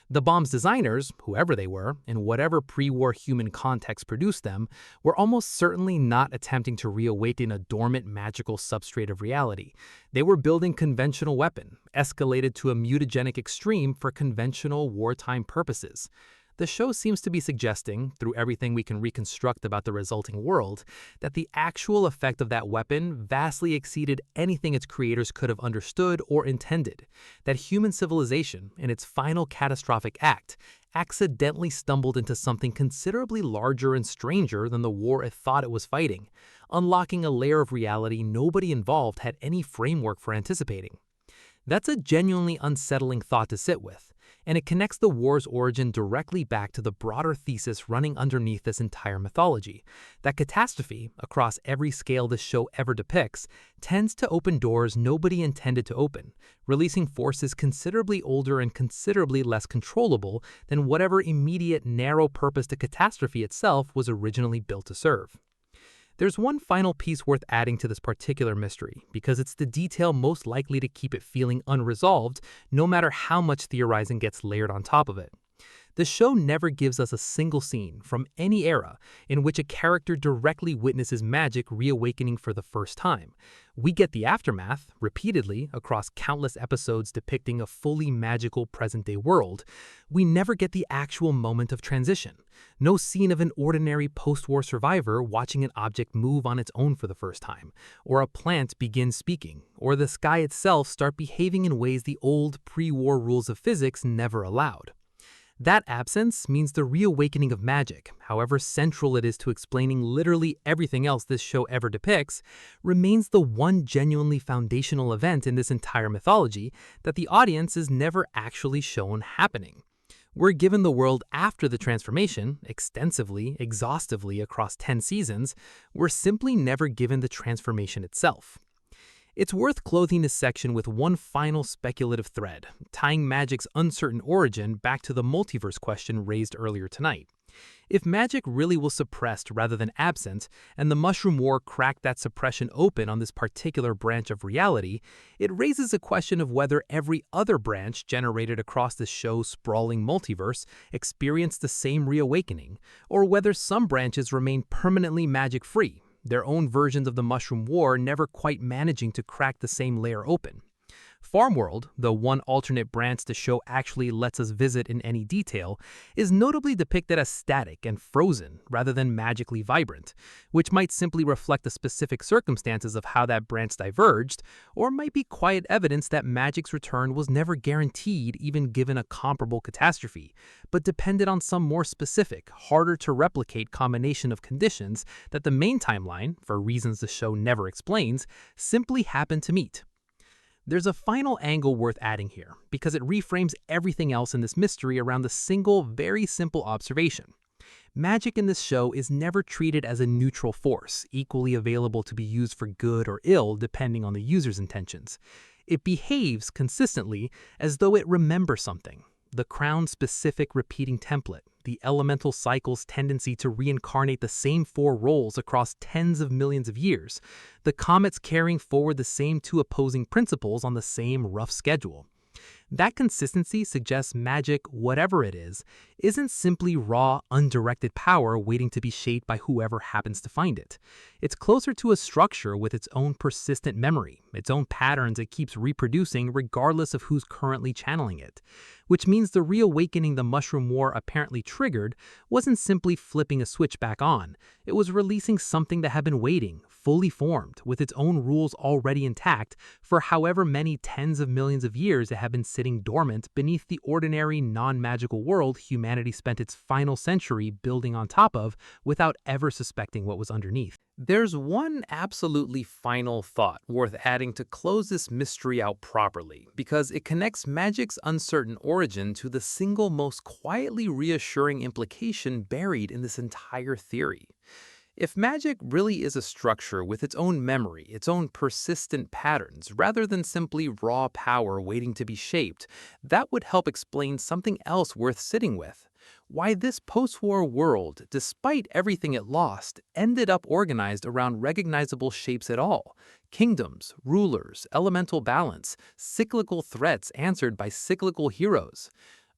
The bomb's designers, whoever they were, in whatever pre-war human context produced them, were almost certainly not attempting to reawaken a dormant magical substrate of reality. They were building conventional weapon, escalated to a mutagenic extreme for conventional wartime purposes. The show seems to be suggesting, through everything we can reconstruct about the resulting world, that the actual effect of that weapon vastly exceeded anything its creators could have understood or intended, that human civilization, in its final catastrophic act, accidentally stumbled into something considerably larger and stranger than the war it thought it was fighting, unlocking a layer of reality nobody involved had any framework for anticipating. That's a genuinely unsettling thought to sit with, and it connects the war's origin directly back to the broader thesis running underneath this entire mythology, that catastrophe, across every scale this show ever depicts, tends to open doors nobody intended to open, releasing forces considerably older and considerably less controllable than whatever immediate narrow purpose the catastrophe itself was originally built to serve. There's one final piece worth adding to this particular mystery, because it's the detail most likely to keep it feeling unresolved, no matter how much theorizing gets layered on top of it. The show never gives us a single scene from any era in which a character directly witnesses magic reawakening for the first time. We get the aftermath, repeatedly, across countless episodes depicting a fully magical present-day world. We never get the actual moment of transition. No scene of an ordinary post-war survivor watching an object move on its own for the first time, or a plant begin speaking, or the sky itself start behaving in ways the old pre-war rules of physics never allowed. That absence means the reawakening of magic, however central it is to explaining literally everything else this show ever depicts, remains the one genuinely foundational event in this entire mythology that the audience is never actually shown happening. We're given the world after the transformation, extensively, exhaustively across 10 seasons. We're simply never given the transformation itself. It's worth clothing this section with one final speculative thread, tying magic's uncertain origin back to the multiverse question raised earlier tonight. If magic really was suppressed rather than absent, and the Mushroom War cracked that suppression open on this particular branch of reality, it raises a question of whether every other branch generated across the show's sprawling multiverse experienced the same reawakening, or whether some branches remain permanently magic-free, their own versions of the Mushroom War never quite managing to crack the same layer open. Farmworld, the one alternate branch the show actually lets us visit in any detail, is notably depicted as static and frozen rather than magically vibrant, which might simply reflect the specific circumstances of how that branch diverged, or might be quiet evidence that magic's return was never guaranteed even given a comparable catastrophe, but depended on some more specific, harder to replicate combination of conditions that the main timeline, for reasons the show never explains, simply happened to meet. There's a final angle worth adding here, because it reframes everything else in this mystery around the single, very simple observation. Magic in this show is never treated as a neutral force, equally available to be used for good or ill depending on the user's intentions. It behaves consistently as though it remembers something. The crown-specific repeating template, the elemental cycle's tendency to reincarnate the same 4 roles across tens of millions of years, the comets carrying forward the same 2 opposing principles on the same rough schedule. That consistency suggests magic, whatever it is, isn't simply raw, undirected power waiting to be shaped by whoever happens to find it. It's closer to a structure with its own persistent memory, its own patterns it keeps reproducing regardless of who's currently channeling it. Which means the reawakening the Mushroom War apparently triggered wasn't simply flipping a switch back on. It was releasing something that had been waiting, fully formed, with its own rules already intact, for however many tens of millions of years it had been sitting dormant beneath the ordinary, non-magical world humanity spent its final century building on top of without ever suspecting what was underneath. There's one absolutely final thought worth adding to close this mystery out properly, because it connects magic's uncertain origin to the single most quietly reassuring implication buried in this entire theory. If magic really is a structure with its own memory, its own persistent patterns, rather than simply raw power waiting to be shaped, that would help explain something else worth sitting with. Why this post-war world, despite everything it lost, ended up organized around recognizable shapes at all. Kingdoms, rulers, elemental balance, cyclical threats answered by cyclical heroes.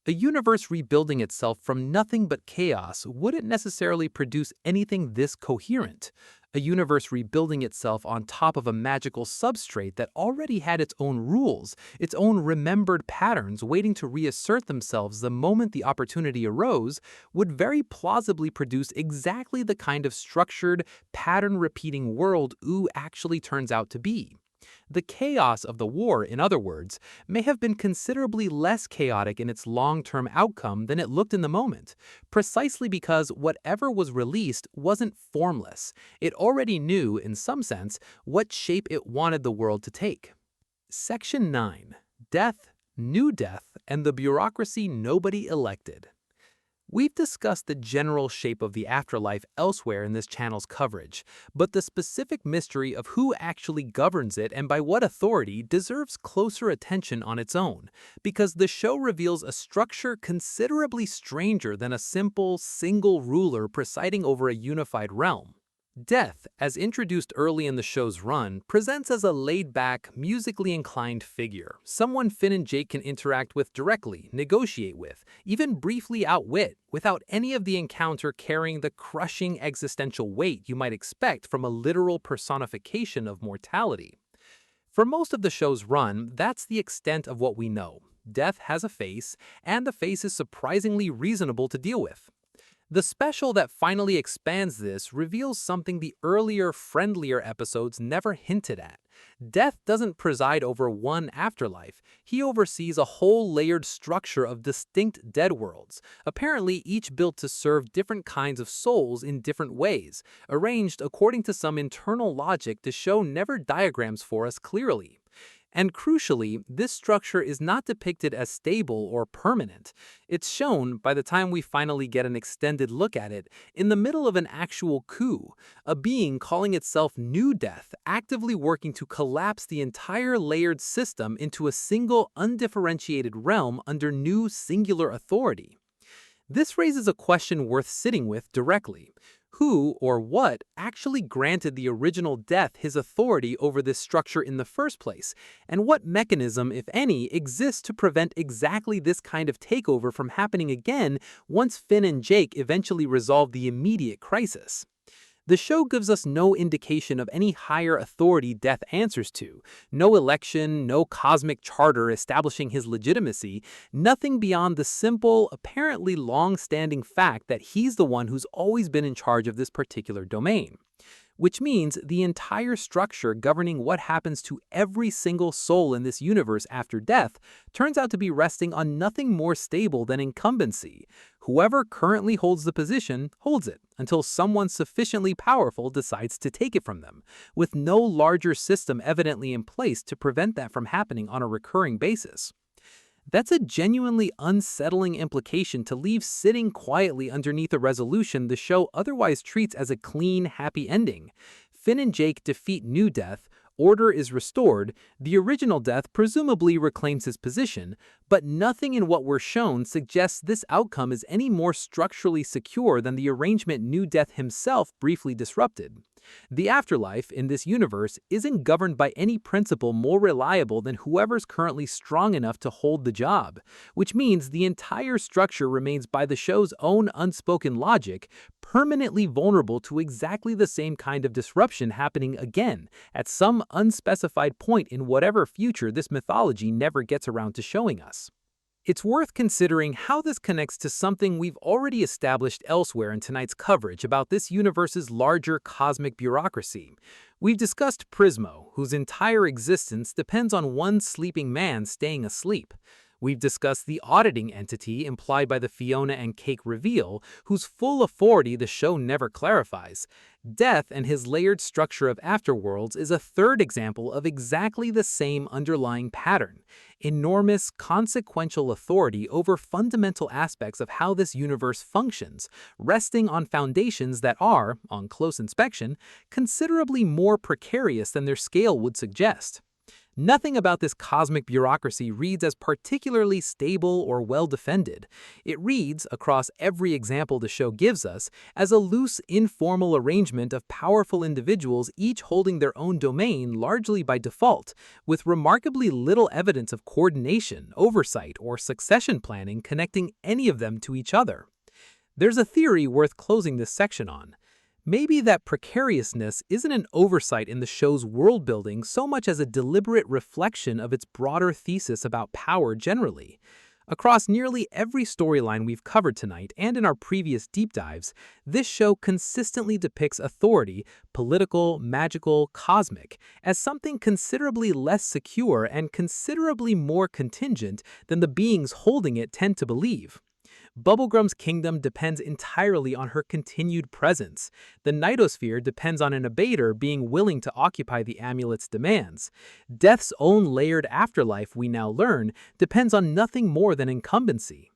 A universe rebuilding itself from nothing but chaos wouldn't necessarily produce anything this coherent. A universe rebuilding itself on top of a magical substrate that already had its own rules, its own remembered patterns waiting to reassert themselves the moment the opportunity arose, would very plausibly produce exactly the kind of structured, pattern-repeating world Oo actually turns out to be. The chaos of the war, in other words, may have been considerably less chaotic in its long-term outcome than it looked in the moment, precisely because whatever was released wasn't formless. It already knew, in some sense, what shape it wanted the world to take. Section 9. Death, New Death, and the Bureaucracy Nobody Elected. We've discussed the general shape of the afterlife elsewhere in this channel's coverage, but the specific mystery of who actually governs it and by what authority deserves closer attention on its own, because the show reveals a structure considerably stranger than a simple, single ruler presiding over a unified realm. Death, as introduced early in the show's run, presents as a laid-back, musically inclined figure, someone Finn and Jake can interact with directly, negotiate with, even briefly outwit, without any of the encounter carrying the crushing existential weight you might expect from a literal personification of mortality. For most of the show's run, that's the extent of what we know. Death has a face, and the face is surprisingly reasonable to deal with. The special that finally expands this reveals something the earlier, friendlier episodes never hinted at. Death doesn't preside over one afterlife. He oversees a whole layered structure of distinct dead worlds, apparently each built to serve different kinds of souls in different ways, arranged according to some internal logic the show never diagrams for us clearly. And crucially, this structure is not depicted as stable or permanent. It's shown, by the time we finally get an extended look at it, in the middle of an actual coup, a being calling itself New Death, actively working to collapse the entire layered system into a single undifferentiated realm under new singular authority. This raises a question worth sitting with directly. Who or what actually granted the original Death his authority over this structure in the first place, and what mechanism, if any, exists to prevent exactly this kind of takeover from happening again once Finn and Jake eventually resolve the immediate crisis? The show gives us no indication of any higher authority Death answers to, no election, no cosmic charter establishing his legitimacy, nothing beyond the simple, apparently long-standing fact that he's the one who's always been in charge of this particular domain. Which means the entire structure governing what happens to every single soul in this universe after death turns out to be resting on nothing more stable than incumbency. Whoever currently holds the position holds it until someone sufficiently powerful decides to take it from them, with no larger system evidently in place to prevent that from happening on a recurring basis. That's a genuinely unsettling implication to leave sitting quietly underneath a resolution the show otherwise treats as a clean, happy ending. Finn and Jake defeat New Death, order is restored, the original Death presumably reclaims his position, but nothing in what we're shown suggests this outcome is any more structurally secure than the arrangement New Death himself briefly disrupted. The afterlife, in this universe, isn't governed by any principle more reliable than whoever's currently strong enough to hold the job, which means the entire structure remains by the show's own unspoken logic, permanently vulnerable to exactly the same kind of disruption happening again, at some unspecified point in whatever future this mythology never gets around to showing us. It's worth considering how this connects to something we've already established elsewhere in tonight's coverage about this universe's larger cosmic bureaucracy. We've discussed Prismo, whose entire existence depends on one sleeping man staying asleep. We've discussed the auditing entity implied by the Fiona and Cake reveal, whose full authority the show never clarifies. Death and his layered structure of afterworlds is a third example of exactly the same underlying pattern: enormous, consequential authority over fundamental aspects of how this universe functions, resting on foundations that are, on close inspection, considerably more precarious than their scale would suggest. Nothing about this cosmic bureaucracy reads as particularly stable or well-defended. It reads, across every example the show gives us, as a loose, informal arrangement of powerful individuals each holding their own domain largely by default, with remarkably little evidence of coordination, oversight, or succession planning connecting any of them to each other. There's a theory worth closing this section on. Maybe that precariousness isn't an oversight in the show's world-building so much as a deliberate reflection of its broader thesis about power generally. Across nearly every storyline we've covered tonight and in our previous deep dives, this show consistently depicts authority, political, magical, cosmic, as something considerably less secure and considerably more contingent than the beings holding it tend to believe. Bubblegum's kingdom depends entirely on her continued presence. The Nightosphere depends on an abater being willing to occupy the amulet's demands. Death's own layered afterlife, we now learn, depends on nothing more than incumbency.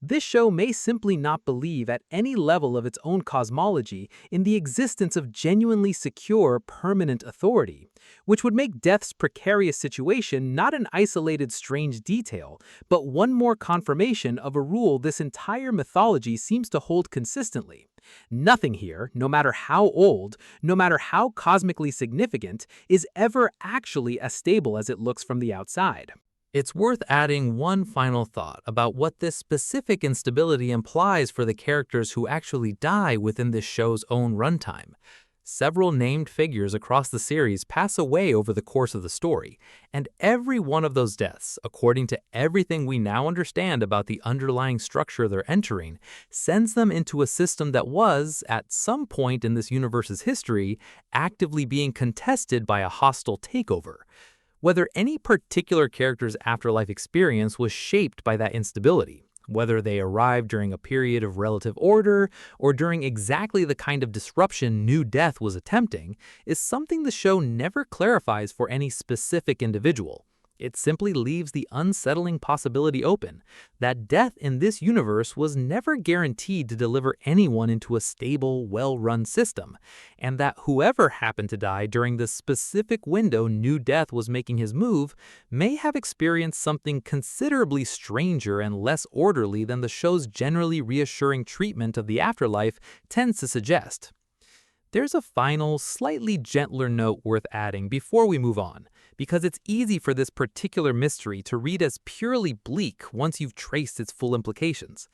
This show may simply not believe at any level of its own cosmology in the existence of genuinely secure, permanent authority, which would make Death's precarious situation not an isolated strange detail, but one more confirmation of a rule this entire mythology seems to hold consistently. Nothing here, no matter how old, no matter how cosmically significant, is ever actually as stable as it looks from the outside. It's worth adding one final thought about what this specific instability implies for the characters who actually die within this show's own runtime. Several named figures across the series pass away over the course of the story, and every one of those deaths, according to everything we now understand about the underlying structure they're entering, sends them into a system that was, at some point in this universe's history, actively being contested by a hostile takeover. Whether any particular character's afterlife experience was shaped by that instability, whether they arrived during a period of relative order or during exactly the kind of disruption New Death was attempting, is something the show never clarifies for any specific individual. It simply leaves the unsettling possibility open that death in this universe was never guaranteed to deliver anyone into a stable, well-run system, and that whoever happened to die during the specific window New Death was making his move may have experienced something considerably stranger and less orderly than the show's generally reassuring treatment of the afterlife tends to suggest. There's a final, slightly gentler note worth adding before we move on, because it's easy for this particular mystery to read as purely bleak once you've traced its full implications.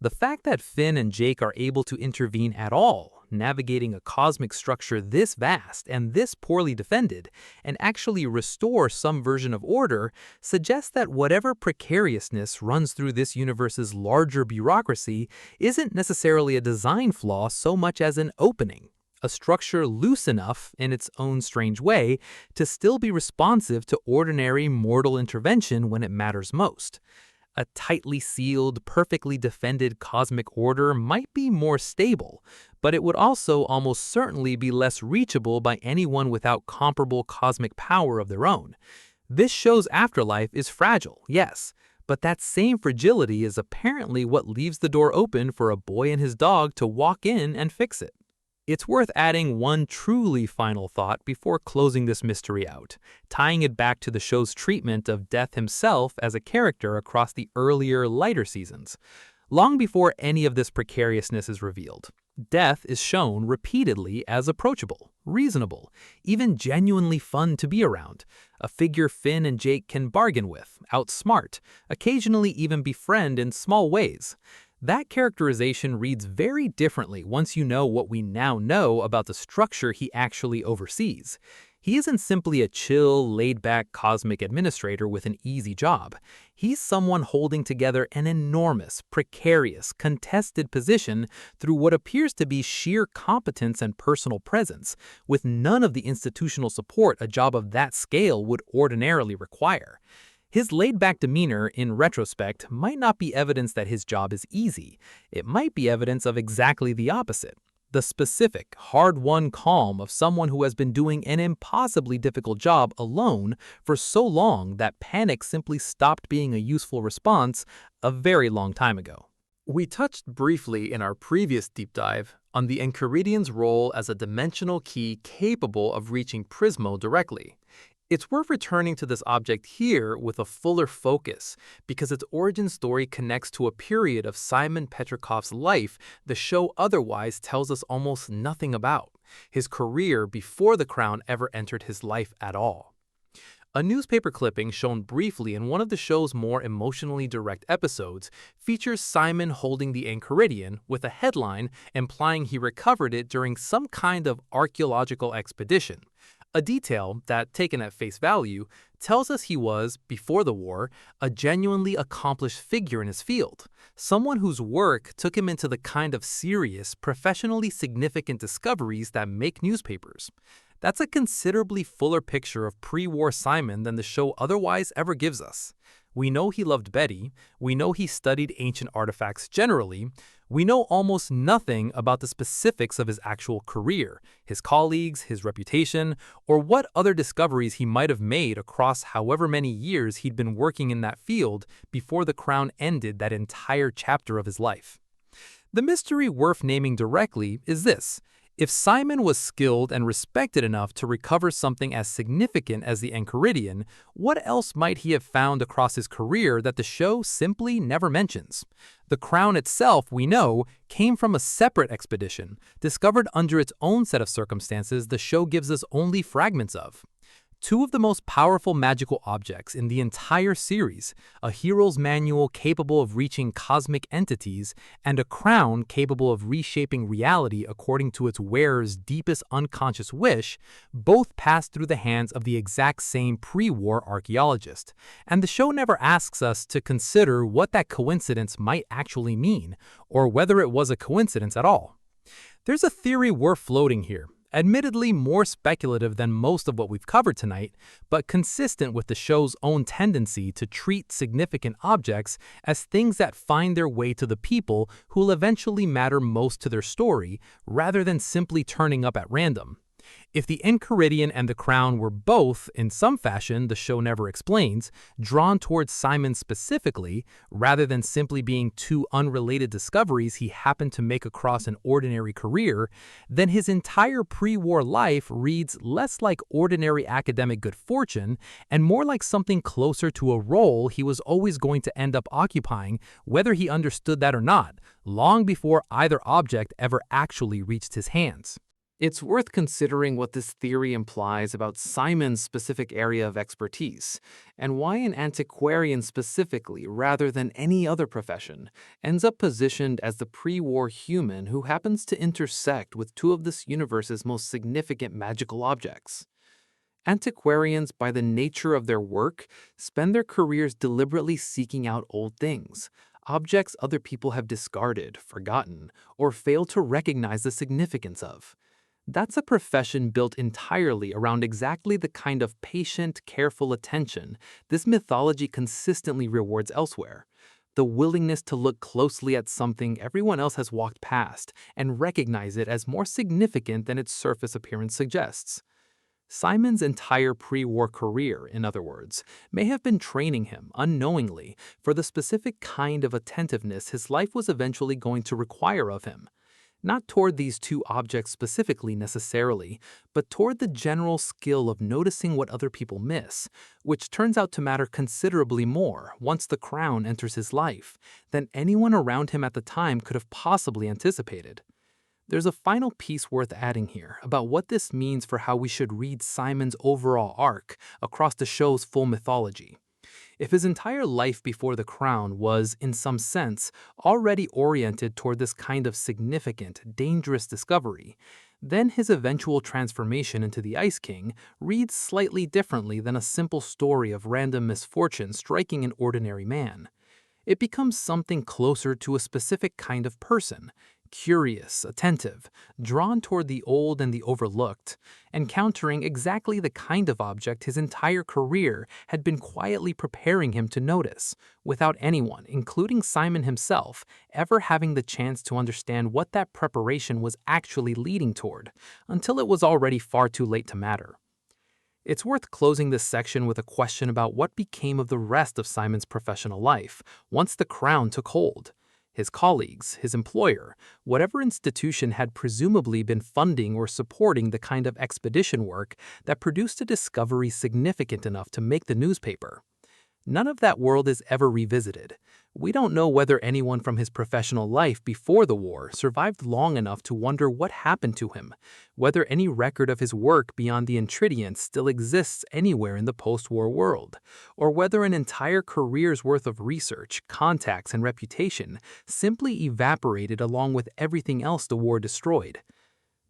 The fact that Finn and Jake are able to intervene at all, navigating a cosmic structure this vast and this poorly defended, and actually restore some version of order, suggests that whatever precariousness runs through this universe's larger bureaucracy isn't necessarily a design flaw so much as an opening. A structure loose enough, in its own strange way, to still be responsive to ordinary mortal intervention when it matters most. A tightly sealed, perfectly defended cosmic order might be more stable, but it would also almost certainly be less reachable by anyone without comparable cosmic power of their own. This show's afterlife is fragile, yes, but that same fragility is apparently what leaves the door open for a boy and his dog to walk in and fix it. It's worth adding one truly final thought before closing this mystery out, tying it back to the show's treatment of Death himself as a character across the earlier, lighter seasons. Long before any of this precariousness is revealed, Death is shown repeatedly as approachable, reasonable, even genuinely fun to be around, a figure Finn and Jake can bargain with, outsmart, occasionally even befriend in small ways. That characterization reads very differently once you know what we now know about the structure he actually oversees. He isn't simply a chill, laid-back cosmic administrator with an easy job. He's someone holding together an enormous, precarious, contested position through what appears to be sheer competence and personal presence, with none of the institutional support a job of that scale would ordinarily require. His laid-back demeanor, in retrospect, might not be evidence that his job is easy. It might be evidence of exactly the opposite. The specific, hard-won calm of someone who has been doing an impossibly difficult job alone for so long that panic simply stopped being a useful response a very long time ago. We touched briefly in our previous deep dive on the Enchiridian's role as a dimensional key capable of reaching Prismo directly. It's worth returning to this object here with a fuller focus because its origin story connects to a period of Simon Petrikov's life the show otherwise tells us almost nothing about, his career before the crown ever entered his life at all. A newspaper clipping shown briefly in one of the show's more emotionally direct episodes features Simon holding the Enchiridion with a headline implying he recovered it during some kind of archaeological expedition. A detail that, taken at face value, tells us he was, before the war, a genuinely accomplished figure in his field, someone whose work took him into the kind of serious, professionally significant discoveries that make newspapers. That's a considerably fuller picture of pre-war Simon than the show otherwise ever gives us. We know he loved Betty, we know he studied ancient artifacts generally, We know almost nothing about the specifics of his actual career, his colleagues, his reputation, or what other discoveries he might have made across however many years he'd been working in that field before the Crown ended that entire chapter of his life. The mystery worth naming directly is this. If Simon was skilled and respected enough to recover something as significant as the Enchiridion, what else might he have found across his career that the show simply never mentions? The crown itself, we know, came from a separate expedition, discovered under its own set of circumstances the show gives us only fragments of. Two of the most powerful magical objects in the entire series, a hero's manual capable of reaching cosmic entities, and a crown capable of reshaping reality according to its wearer's deepest unconscious wish, both passed through the hands of the exact same pre-war archaeologist. And the show never asks us to consider what that coincidence might actually mean, or whether it was a coincidence at all. There's a theory worth floating here. Admittedly more speculative than most of what we've covered tonight, but consistent with the show's own tendency to treat significant objects as things that find their way to the people who'll eventually matter most to their story, rather than simply turning up at random. If the Enchiridion and the crown were both, in some fashion the show never explains, drawn towards Simon specifically, rather than simply being two unrelated discoveries he happened to make across an ordinary career, then his entire pre-war life reads less like ordinary academic good fortune and more like something closer to a role he was always going to end up occupying, whether he understood that or not, long before either object ever actually reached his hands. It's worth considering what this theory implies about Simon's specific area of expertise, and why an antiquarian specifically, rather than any other profession, ends up positioned as the pre-war human who happens to intersect with two of this universe's most significant magical objects. Antiquarians, by the nature of their work, spend their careers deliberately seeking out old things, objects other people have discarded, forgotten, or failed to recognize the significance of. That's a profession built entirely around exactly the kind of patient, careful attention this mythology consistently rewards elsewhere. The willingness to look closely at something everyone else has walked past and recognize it as more significant than its surface appearance suggests. Simon's entire pre-war career, in other words, may have been training him, unknowingly, for the specific kind of attentiveness his life was eventually going to require of him. Not toward these two objects specifically necessarily, but toward the general skill of noticing what other people miss, which turns out to matter considerably more once the crown enters his life than anyone around him at the time could have possibly anticipated. There's a final piece worth adding here about what this means for how we should read Simon's overall arc across the show's full mythology. If his entire life before the crown was, in some sense, already oriented toward this kind of significant, dangerous discovery, then his eventual transformation into the Ice King reads slightly differently than a simple story of random misfortune striking an ordinary man. It becomes something closer to a specific kind of person, curious, attentive, drawn toward the old and the overlooked, encountering exactly the kind of object his entire career had been quietly preparing him to notice, without anyone, including Simon himself, ever having the chance to understand what that preparation was actually leading toward, until it was already far too late to matter. It's worth closing this section with a question about what became of the rest of Simon's professional life once the crown took hold. His colleagues, his employer, whatever institution had presumably been funding or supporting the kind of expedition work that produced a discovery significant enough to make the newspaper. None of that world is ever revisited. We don't know whether anyone from his professional life before the war survived long enough to wonder what happened to him, whether any record of his work beyond the Enchiridion still exists anywhere in the post-war world, or whether an entire career's worth of research, contacts, and reputation simply evaporated along with everything else the war destroyed.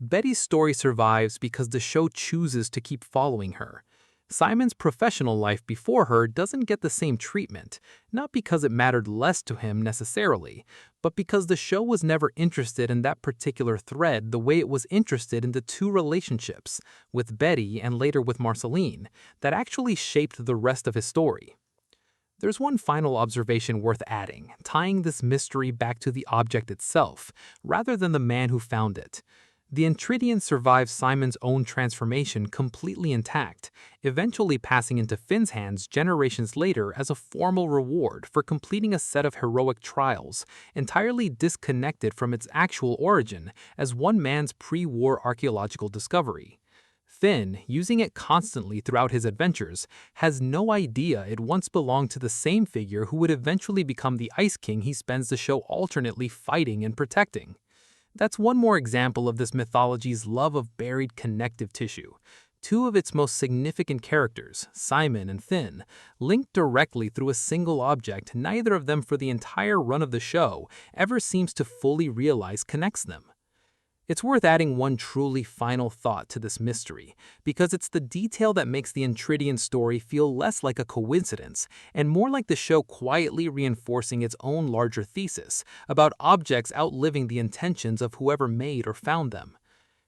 Betty's story survives because the show chooses to keep following her. Simon's professional life before her doesn't get the same treatment, not because it mattered less to him necessarily, but because the show was never interested in that particular thread the way it was interested in the two relationships, with Betty and later with Marceline, that actually shaped the rest of his story. There's one final observation worth adding, tying this mystery back to the object itself, rather than the man who found it. The Entridian survives Simon's own transformation completely intact, eventually passing into Finn's hands generations later as a formal reward for completing a set of heroic trials, entirely disconnected from its actual origin as one man's pre-war archaeological discovery. Finn, using it constantly throughout his adventures, has no idea it once belonged to the same figure who would eventually become the Ice King he spends the show alternately fighting and protecting. That's one more example of this mythology's love of buried connective tissue. Two of its most significant characters, Simon and Finn, linked directly through a single object neither of them for the entire run of the show ever seems to fully realize connects them. It's worth adding one truly final thought to this mystery, because it's the detail that makes the Entridian story feel less like a coincidence and more like the show quietly reinforcing its own larger thesis about objects outliving the intentions of whoever made or found them.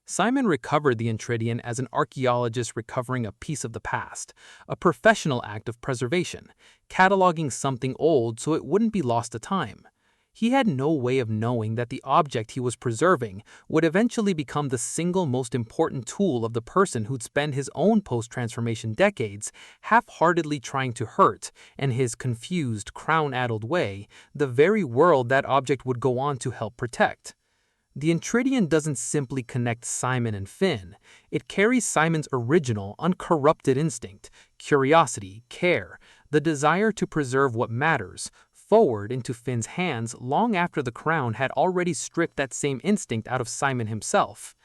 Simon recovered the Entridian as an archaeologist recovering a piece of the past, a professional act of preservation, cataloging something old so it wouldn't be lost to time. He had no way of knowing that the object he was preserving would eventually become the single most important tool of the person who'd spend his own post-transformation decades half-heartedly trying to hurt, in his confused, crown-addled way, the very world that object would go on to help protect. The Entridian doesn't simply connect Simon and Finn. It carries Simon's original, uncorrupted instinct, curiosity, care, the desire to preserve what matters, forward into Finn's hands long after the crown had already stripped that same instinct out of Simon himself.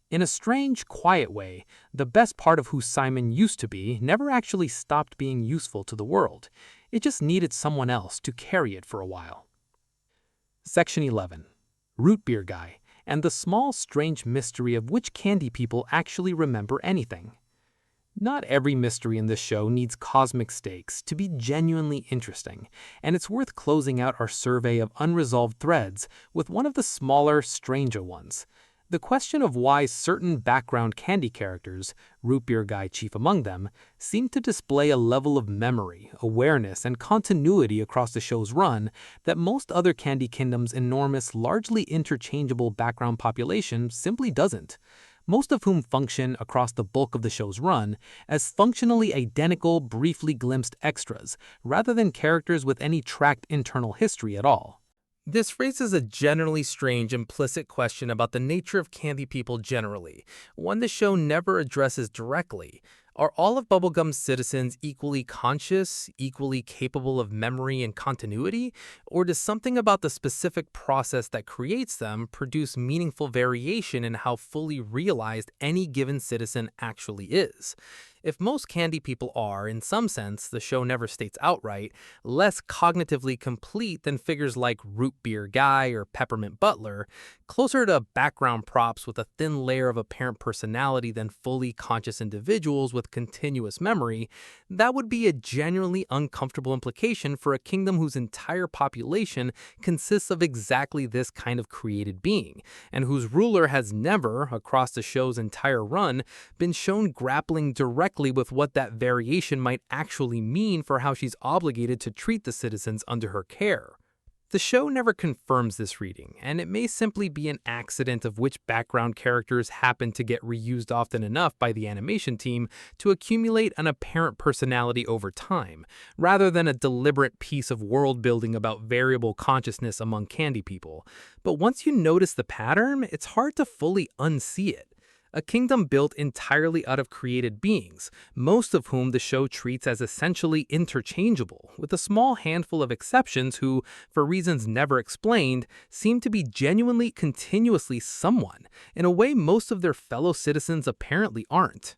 In a strange, quiet way, the best part of who Simon used to be never actually stopped being useful to the world. It just needed someone else to carry it for a while. Section 11. Root Beer Guy, and the small, strange mystery of which candy people actually remember anything. Not every mystery in this show needs cosmic stakes to be genuinely interesting, and it's worth closing out our survey of unresolved threads with one of the smaller, stranger ones. The question of why certain background candy characters, Root Beer Guy chief among them, seem to display a level of memory, awareness, and continuity across the show's run that most other Candy Kingdom's enormous, largely interchangeable background population simply doesn't. Most of whom function across the bulk of the show's run as functionally identical, briefly glimpsed extras, rather than characters with any tracked internal history at all. This raises a generally strange implicit question about the nature of candy people generally, one the show never addresses directly. Are all of Bubblegum's citizens equally conscious, equally capable of memory and continuity, or does something about the specific process that creates them produce meaningful variation in how fully realized any given citizen actually is? If most candy people are, in some sense, the show never states outright, less cognitively complete than figures like Root Beer Guy or Peppermint Butler, closer to background props with a thin layer of apparent personality than fully conscious individuals with continuous memory, that would be a genuinely uncomfortable implication for a kingdom whose entire population consists of exactly this kind of created being, and whose ruler has never, across the show's entire run, been shown grappling directly with what that variation might actually mean for how she's obligated to treat the citizens under her care. The show never confirms this reading, and it may simply be an accident of which background characters happen to get reused often enough by the animation team to accumulate an apparent personality over time, rather than a deliberate piece of world building about variable consciousness among candy people. But once you notice the pattern, it's hard to fully unsee it. A kingdom built entirely out of created beings, most of whom the show treats as essentially interchangeable, with a small handful of exceptions who, for reasons never explained, seem to be genuinely continuously someone, in a way most of their fellow citizens apparently aren't.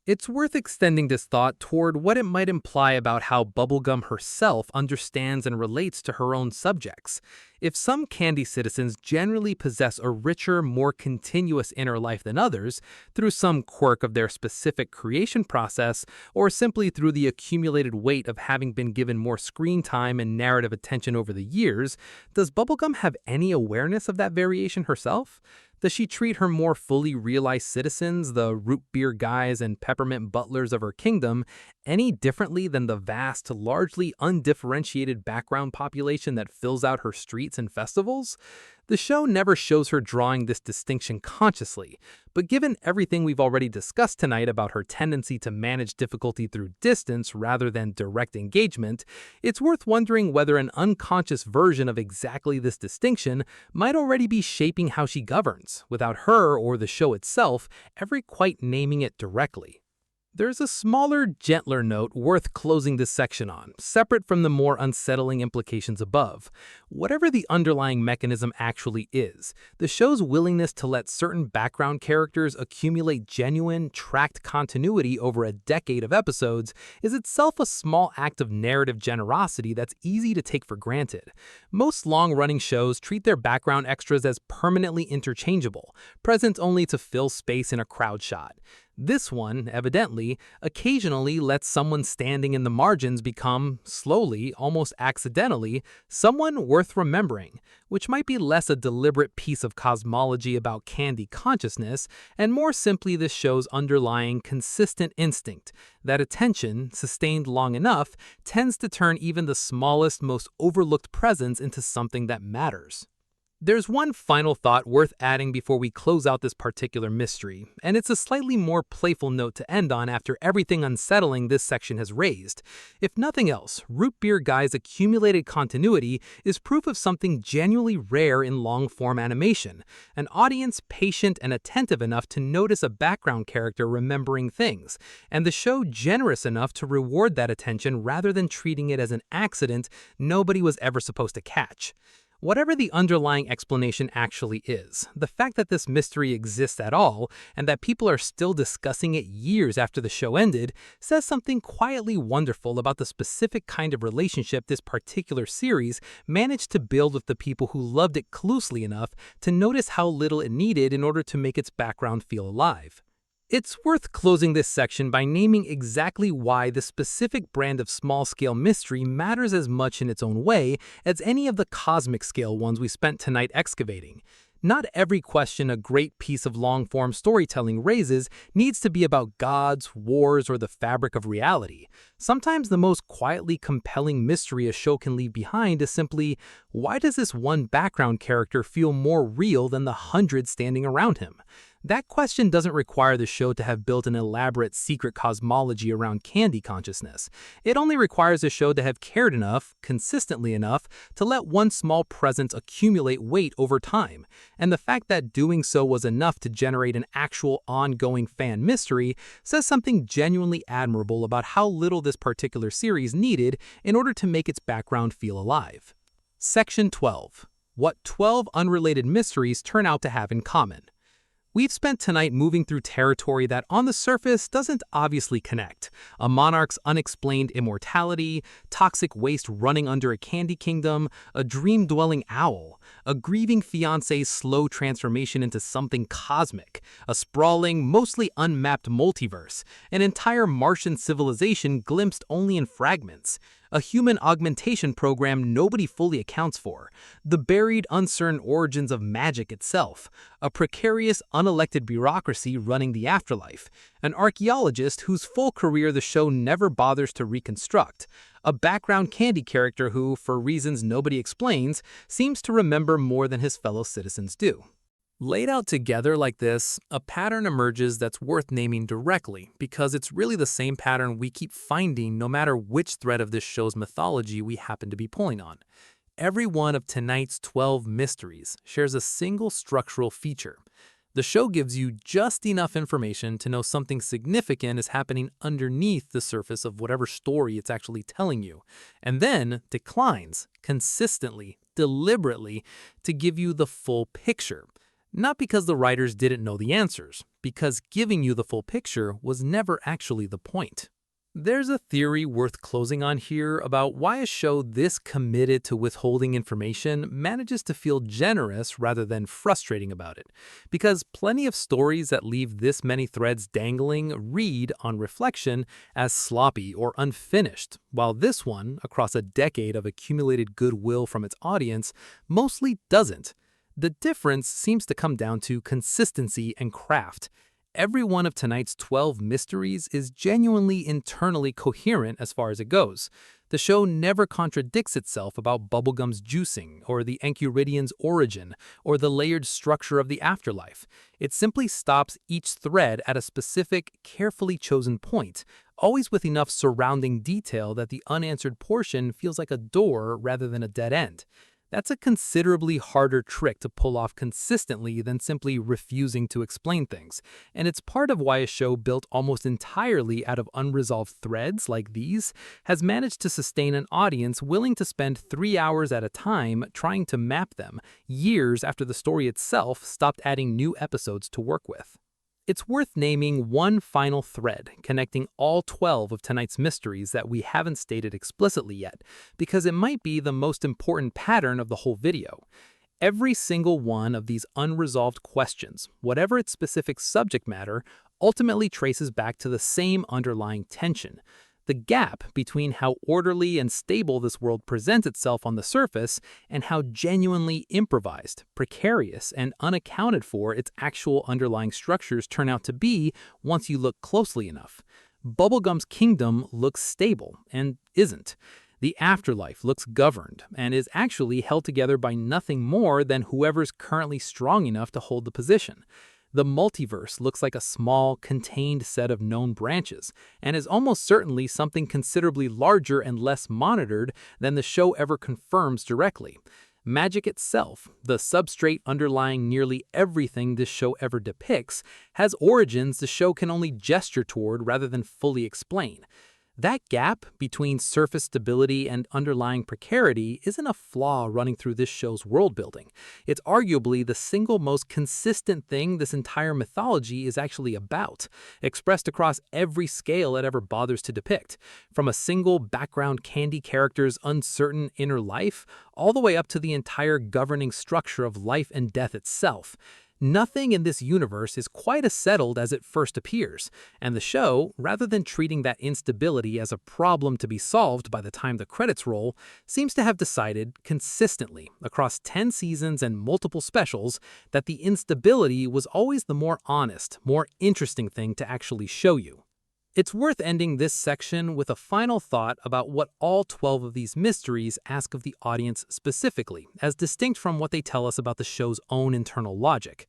It's worth extending this thought toward what it might imply about how Bubblegum herself understands and relates to her own subjects. If some candy citizens generally possess a richer, more continuous inner life than others, through some quirk of their specific creation process, or simply through the accumulated weight of having been given more screen time and narrative attention over the years, does Bubblegum have any awareness of that variation herself? Does she treat her more fully realized citizens, the Root Beer Guys and Peppermint Butlers of her kingdom, any differently than the vast, largely undifferentiated background population that fills out her streets and festivals? The show never shows her drawing this distinction consciously, but given everything we've already discussed tonight about her tendency to manage difficulty through distance rather than direct engagement, it's worth wondering whether an unconscious version of exactly this distinction might already be shaping how she governs, without her or the show itself ever quite naming it directly. There's a smaller, gentler note worth closing this section on, separate from the more unsettling implications above. Whatever the underlying mechanism actually is, the show's willingness to let certain background characters accumulate genuine, tracked continuity over a decade of episodes is itself a small act of narrative generosity that's easy to take for granted. Most long-running shows treat their background extras as permanently interchangeable, present only to fill space in a crowd shot. This one, evidently, occasionally lets someone standing in the margins become, slowly, almost accidentally, someone worth remembering, which might be less a deliberate piece of cosmology about candy consciousness and more simply this show's underlying consistent instinct that attention, sustained long enough, tends to turn even the smallest, most overlooked presence into something that matters. There's one final thought worth adding before we close out this particular mystery, and it's a slightly more playful note to end on after everything unsettling this section has raised. If nothing else, Root Beer Guy's accumulated continuity is proof of something genuinely rare in long-form animation, an audience patient and attentive enough to notice a background character remembering things, and the show generous enough to reward that attention rather than treating it as an accident nobody was ever supposed to catch. Whatever the underlying explanation actually is, the fact that this mystery exists at all, and that people are still discussing it years after the show ended, says something quietly wonderful about the specific kind of relationship this particular series managed to build with the people who loved it closely enough to notice how little it needed in order to make its background feel alive. It's worth closing this section by naming exactly why the specific brand of small-scale mystery matters as much in its own way as any of the cosmic-scale ones we spent tonight excavating. Not every question a great piece of long-form storytelling raises needs to be about gods, wars, or the fabric of reality. Sometimes the most quietly compelling mystery a show can leave behind is simply, why does this one background character feel more real than the hundreds standing around him? That question doesn't require the show to have built an elaborate secret cosmology around candy consciousness. It only requires the show to have cared enough, consistently enough, to let one small presence accumulate weight over time. And the fact that doing so was enough to generate an actual ongoing fan mystery says something genuinely admirable about how little this particular series needed in order to make its background feel alive. Section 12. What 12 unrelated mysteries turn out to have in common. We've spent tonight moving through territory that on the surface doesn't obviously connect. A monarch's unexplained immortality, toxic waste running under a candy kingdom, a dream-dwelling owl, a grieving fiancé's slow transformation into something cosmic, a sprawling, mostly unmapped multiverse, an entire Martian civilization glimpsed only in fragments, a human augmentation program nobody fully accounts for, the buried, uncertain origins of magic itself, a precarious, unelected bureaucracy running the afterlife, an archaeologist whose full career the show never bothers to reconstruct, a background candy character who, for reasons nobody explains, seems to remember more than his fellow citizens do. Laid out together like this, a pattern emerges that's worth naming directly because it's really the same pattern we keep finding no matter which thread of this show's mythology we happen to be pulling on. Every one of tonight's 12 mysteries shares a single structural feature. The show gives you just enough information to know something significant is happening underneath the surface of whatever story it's actually telling you, and then declines, consistently, deliberately, to give you the full picture. Not because the writers didn't know the answers, because giving you the full picture was never actually the point. There's a theory worth closing on here about why a show this committed to withholding information manages to feel generous rather than frustrating about it. Because plenty of stories that leave this many threads dangling read, on reflection, as sloppy or unfinished, while this one, across a decade of accumulated goodwill from its audience, mostly doesn't. The difference seems to come down to consistency and craft. Every one of tonight's 12 mysteries is genuinely internally coherent as far as it goes. The show never contradicts itself about Bubblegum's juicing, or the Enchiridian's origin, or the layered structure of the afterlife. It simply stops each thread at a specific, carefully chosen point, always with enough surrounding detail that the unanswered portion feels like a door rather than a dead end. That's a considerably harder trick to pull off consistently than simply refusing to explain things, and it's part of why a show built almost entirely out of unresolved threads like these has managed to sustain an audience willing to spend 3 hours at a time trying to map them, years after the story itself stopped adding new episodes to work with. It's worth naming one final thread connecting all 12 of tonight's mysteries that we haven't stated explicitly yet, because it might be the most important pattern of the whole video. Every single one of these unresolved questions, whatever its specific subject matter, ultimately traces back to the same underlying tension. The gap between how orderly and stable this world presents itself on the surface and how genuinely improvised, precarious, and unaccounted for its actual underlying structures turn out to be once you look closely enough. Bubblegum's kingdom looks stable and isn't. The afterlife looks governed and is actually held together by nothing more than whoever's currently strong enough to hold the position. The multiverse looks like a small, contained set of known branches, and is almost certainly something considerably larger and less monitored than the show ever confirms directly. Magic itself, the substrate underlying nearly everything this show ever depicts, has origins the show can only gesture toward rather than fully explain. That gap between surface stability and underlying precarity isn't a flaw running through this show's world building. It's arguably the single most consistent thing this entire mythology is actually about, expressed across every scale it ever bothers to depict, from a single background candy character's uncertain inner life, all the way up to the entire governing structure of life and death itself. Nothing in this universe is quite as settled as it first appears, and the show, rather than treating that instability as a problem to be solved by the time the credits roll, seems to have decided, consistently, across 10 seasons and multiple specials, that the instability was always the more honest, more interesting thing to actually show you. It's worth ending this section with a final thought about what all 12 of these mysteries ask of the audience specifically, as distinct from what they tell us about the show's own internal logic.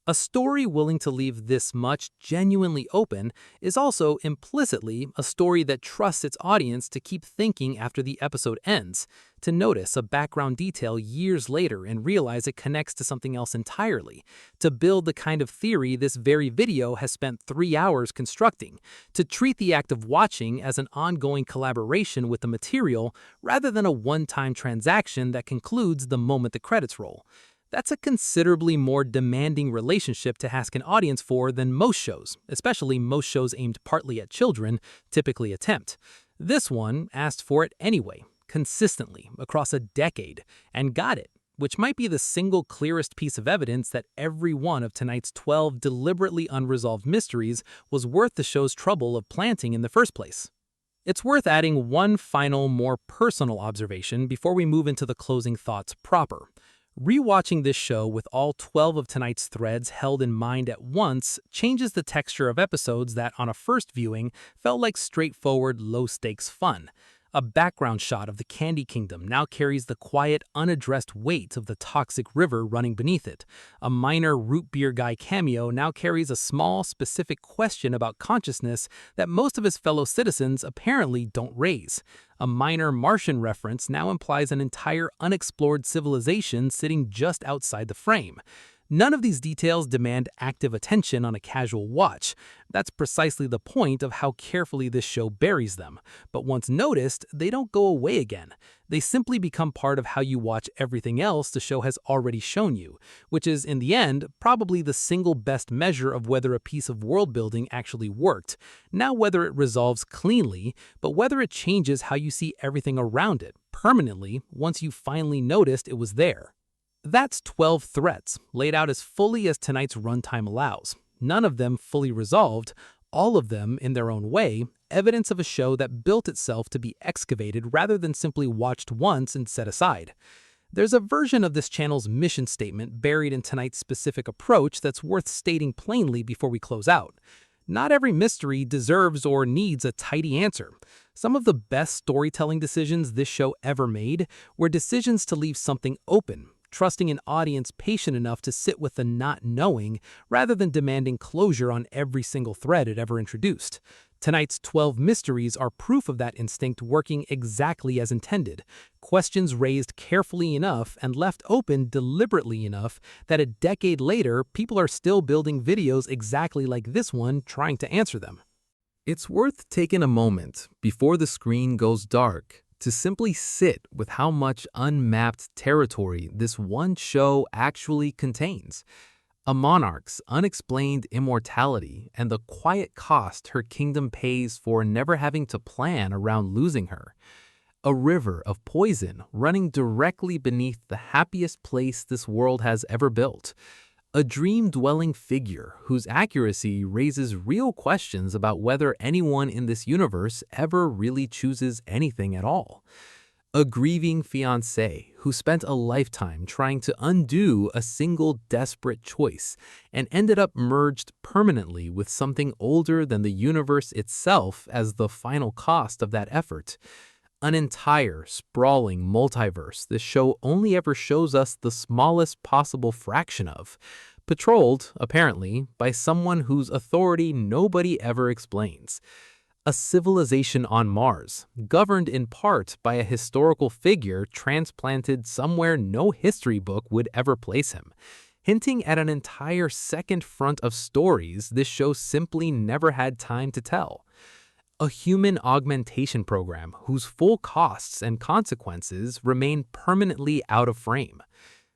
A story willing to leave this much genuinely open is also implicitly a story that trusts its audience to keep thinking after the episode ends, to notice a background detail years later and realize it connects to something else entirely, to build the kind of theory this very video has spent 3 hours constructing, to treat the act of watching as an ongoing collaboration with the material rather than a one-time transaction that concludes the moment the credits roll. That's a considerably more demanding relationship to ask an audience for than most shows, especially most shows aimed partly at children, typically attempt. This one asked for it anyway, consistently, across a decade, and got it, which might be the single clearest piece of evidence that every one of tonight's 12 deliberately unresolved mysteries was worth the show's trouble of planting in the first place. It's worth adding one final, more personal observation before we move into the closing thoughts proper. Rewatching this show with all 12 of tonight's threads held in mind at once changes the texture of episodes that, on a first viewing, felt like straightforward, low-stakes fun. A background shot of the Candy Kingdom now carries the quiet, unaddressed weight of the toxic river running beneath it. A minor root beer guy cameo now carries a small, specific question about consciousness that most of his fellow citizens apparently don't raise. A minor Martian reference now implies an entire unexplored civilization sitting just outside the frame. None of these details demand active attention on a casual watch. That's precisely the point of how carefully this show buries them. But once noticed, they don't go away again. They simply become part of how you watch everything else the show has already shown you, which is, in the end, probably the single best measure of whether a piece of world building actually worked. Not whether it resolves cleanly, but whether it changes how you see everything around it, permanently, once you finally noticed it was there. That's 12 threats, laid out as fully as tonight's runtime allows. None of them fully resolved, all of them, in their own way, evidence of a show that built itself to be excavated rather than simply watched once and set aside. There's a version of this channel's mission statement buried in tonight's specific approach that's worth stating plainly before we close out. Not every mystery deserves or needs a tidy answer. Some of the best storytelling decisions this show ever made were decisions to leave something open, trusting an audience patient enough to sit with the not knowing rather than demanding closure on every single thread it ever introduced. Tonight's 12 mysteries are proof of that instinct working exactly as intended. Questions raised carefully enough and left open deliberately enough that a decade later, people are still building videos exactly like this one trying to answer them. It's worth taking a moment before the screen goes dark to simply sit with how much unmapped territory this one show actually contains. A monarch's unexplained immortality and the quiet cost her kingdom pays for never having to plan around losing her. A river of poison running directly beneath the happiest place this world has ever built. A dream-dwelling figure whose accuracy raises real questions about whether anyone in this universe ever really chooses anything at all. A grieving fiancé who spent a lifetime trying to undo a single desperate choice and ended up merged permanently with something older than the universe itself as the final cost of that effort. An entire, sprawling multiverse this show only ever shows us the smallest possible fraction of, patrolled, apparently, by someone whose authority nobody ever explains. A civilization on Mars, governed in part by a historical figure transplanted somewhere no history book would ever place him, hinting at an entire second front of stories this show simply never had time to tell. A human augmentation program whose full costs and consequences remain permanently out of frame.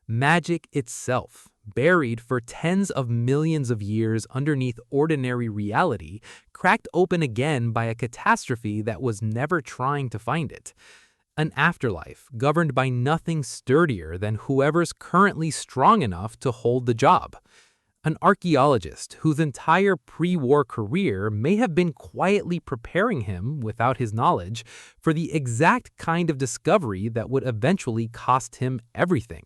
Magic itself, buried for tens of millions of years underneath ordinary reality, cracked open again by a catastrophe that was never trying to find it. An afterlife governed by nothing sturdier than whoever's currently strong enough to hold the job. An archaeologist whose entire pre-war career may have been quietly preparing him, without his knowledge, for the exact kind of discovery that would eventually cost him everything.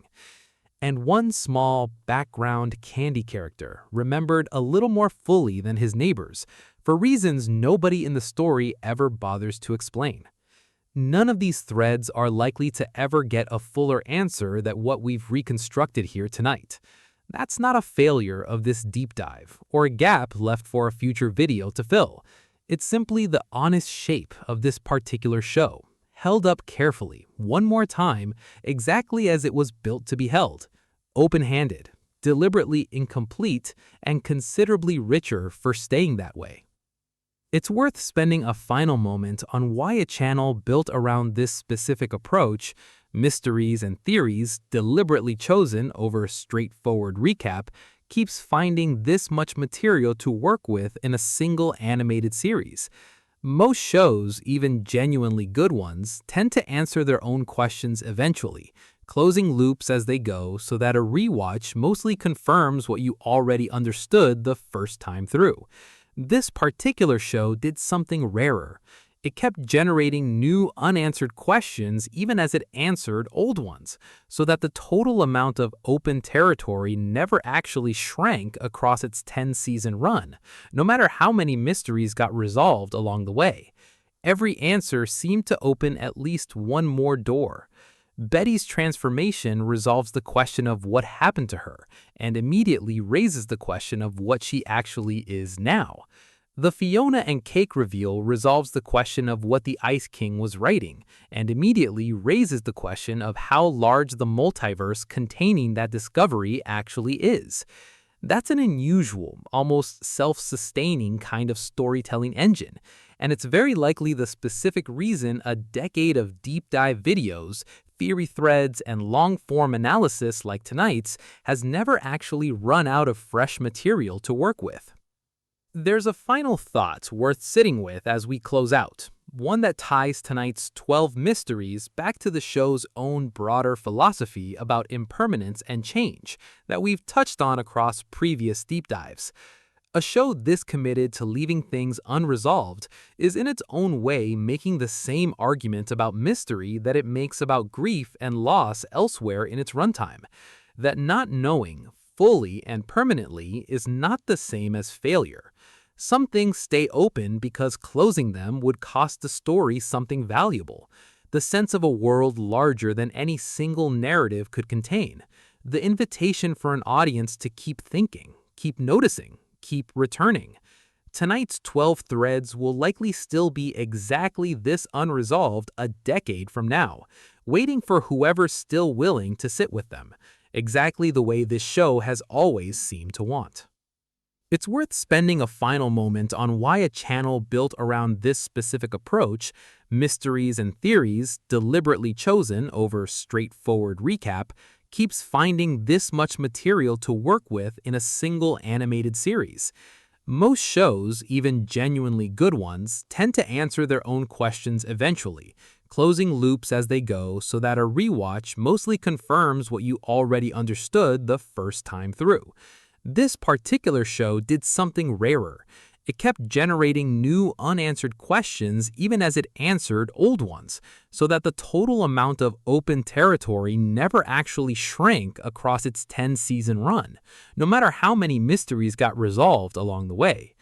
And one small, background candy character, remembered a little more fully than his neighbors, for reasons nobody in the story ever bothers to explain. None of these threads are likely to ever get a fuller answer than what we've reconstructed here tonight. That's not a failure of this deep dive, or a gap left for a future video to fill. It's simply the honest shape of this particular show, held up carefully, one more time, exactly as it was built to be held. Open-handed, deliberately incomplete, and considerably richer for staying that way. It's worth spending a final moment on why a channel built around this specific approach, mysteries and theories deliberately chosen over straightforward recap, keeps finding this much material to work with in a single animated series. Most shows, even genuinely good ones, tend to answer their own questions eventually, closing loops as they go so that a rewatch mostly confirms what you already understood the first time through. This particular show did something rarer. It kept generating new unanswered questions even as it answered old ones, so that the total amount of open territory never actually shrank across its 10-season run, no matter how many mysteries got resolved along the way. Every answer seemed to open at least one more door. Betty's transformation resolves the question of what happened to her, and immediately raises the question of what she actually is now. The Fiona and Cake reveal resolves the question of what the Ice King was writing, and immediately raises the question of how large the multiverse containing that discovery actually is. That's an unusual, almost self-sustaining kind of storytelling engine, and it's very likely the specific reason a decade of deep-dive videos, theory threads, and long-form analysis like tonight's has never actually run out of fresh material to work with. There's a final thought worth sitting with as we close out, one that ties tonight's 12 mysteries back to the show's own broader philosophy about impermanence and change that we've touched on across previous deep dives. A show this committed to leaving things unresolved is in its own way making the same argument about mystery that it makes about grief and loss elsewhere in its runtime. That not knowing, fully and permanently, is not the same as failure. Some things stay open because closing them would cost the story something valuable. The sense of a world larger than any single narrative could contain. The invitation for an audience to keep thinking, keep noticing, keep returning. Tonight's 12 threads will likely still be exactly this unresolved a decade from now, waiting for whoever's still willing to sit with them, exactly the way this show has always seemed to want. It's worth spending a final moment on why a channel built around this specific approach, mysteries and theories deliberately chosen over straightforward recap, keeps finding this much material to work with in a single animated series. Most shows, even genuinely good ones, tend to answer their own questions eventually, closing loops as they go so that a rewatch mostly confirms what you already understood the first time through. This particular show did something rarer. It kept generating new unanswered questions even as it answered old ones, so that the total amount of open territory never actually shrank across its 10-season run, no matter how many mysteries got resolved along the way.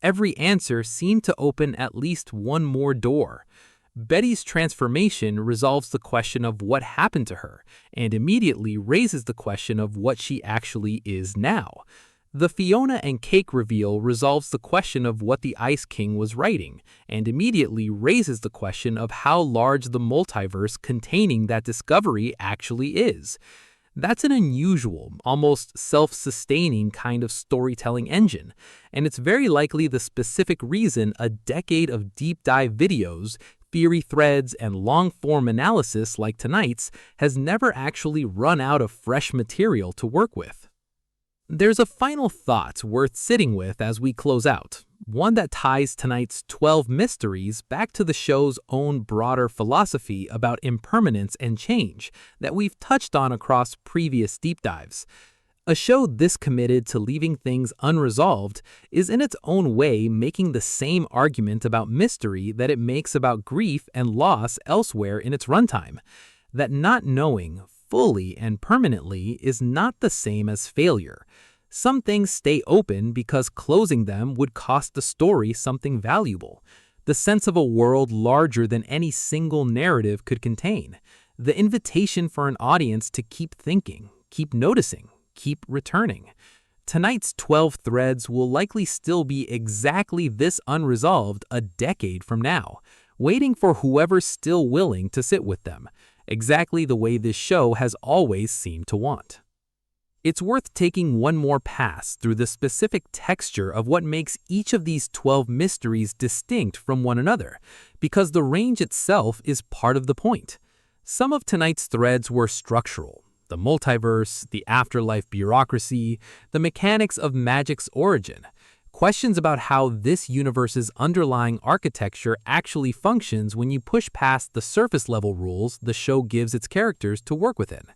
Every answer seemed to open at least one more door. Betty's transformation resolves the question of what happened to her, and immediately raises the question of what she actually is now. The Fiona and Cake reveal resolves the question of what the Ice King was writing, and immediately raises the question of how large the multiverse containing that discovery actually is. That's an unusual, almost self-sustaining kind of storytelling engine, and it's very likely the specific reason a decade of deep-dive videos, theory threads, and long-form analysis like tonight's has never actually run out of fresh material to work with. There's a final thought worth sitting with as we close out, one that ties tonight's 12 mysteries back to the show's own broader philosophy about impermanence and change that we've touched on across previous deep dives. A show this committed to leaving things unresolved is in its own way making the same argument about mystery that it makes about grief and loss elsewhere in its runtime. That not knowing, fully and permanently, is not the same as failure. Some things stay open because closing them would cost the story something valuable. The sense of a world larger than any single narrative could contain. The invitation for an audience to keep thinking, keep noticing, keep returning. Tonight's 12 threads will likely still be exactly this unresolved a decade from now, waiting for whoever's still willing to sit with them, exactly the way this show has always seemed to want. It's worth taking one more pass through the specific texture of what makes each of these 12 mysteries distinct from one another, because the range itself is part of the point. Some of tonight's threads were structural: the multiverse, the afterlife bureaucracy, the mechanics of magic's origin, questions about how this universe's underlying architecture actually functions when you push past the surface-level rules the show gives its characters to work within.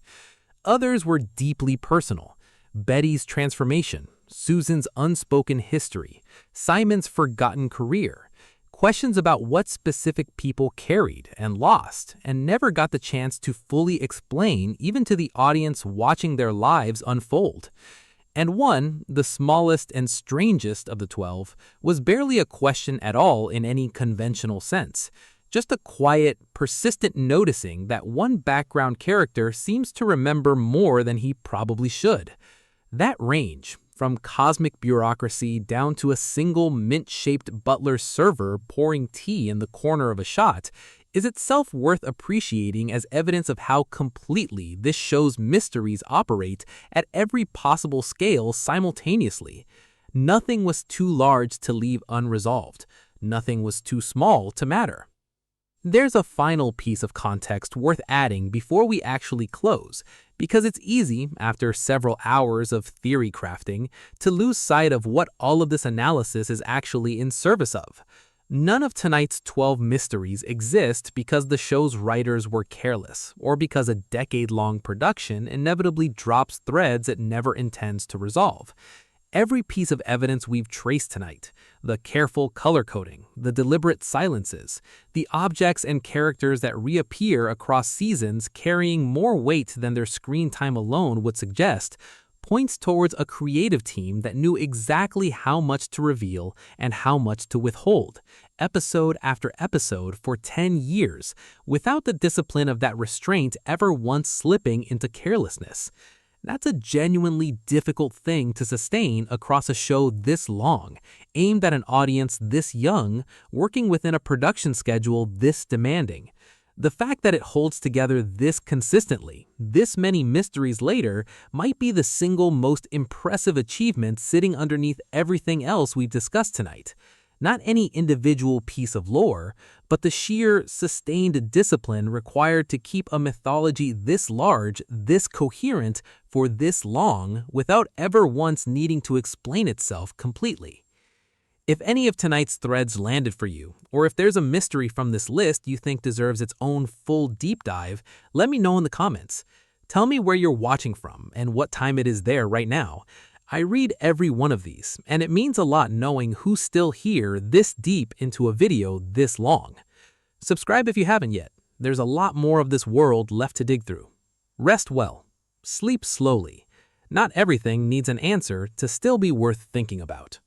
Others were deeply personal: Betty's transformation, Susan's unspoken history, Simon's forgotten career, questions about what specific people carried and lost and never got the chance to fully explain even to the audience watching their lives unfold. And one, the smallest and strangest of the 12, was barely a question at all in any conventional sense. Just a quiet, persistent noticing that one background character seems to remember more than he probably should. That range, from cosmic bureaucracy down to a single mint-shaped butler server pouring tea in the corner of a shot, is itself worth appreciating as evidence of how completely this show's mysteries operate at every possible scale simultaneously. Nothing was too large to leave unresolved. Nothing was too small to matter. There's a final piece of context worth adding before we actually close, because it's easy, after several hours of theory crafting, to lose sight of what all of this analysis is actually in service of. None of tonight's 12 mysteries exist because the show's writers were careless, or because a decade-long production inevitably drops threads it never intends to resolve. Every piece of evidence we've traced tonight, the careful color coding, the deliberate silences, the objects and characters that reappear across seasons carrying more weight than their screen time alone would suggest, points towards a creative team that knew exactly how much to reveal and how much to withhold, episode after episode for 10 years, without the discipline of that restraint ever once slipping into carelessness. That's a genuinely difficult thing to sustain across a show this long, aimed at an audience this young, working within a production schedule this demanding. The fact that it holds together this consistently, this many mysteries later, might be the single most impressive achievement sitting underneath everything else we've discussed tonight. Not any individual piece of lore, but the sheer, sustained discipline required to keep a mythology this large, this coherent, for this long, without ever once needing to explain itself completely. If any of tonight's threads landed for you, or if there's a mystery from this list you think deserves its own full deep dive, let me know in the comments. Tell me where you're watching from and what time it is there right now. I read every one of these, and it means a lot knowing who's still here this deep into a video this long. Subscribe if you haven't yet. There's a lot more of this world left to dig through. Rest well. Sleep slowly. Not everything needs an answer to still be worth thinking about.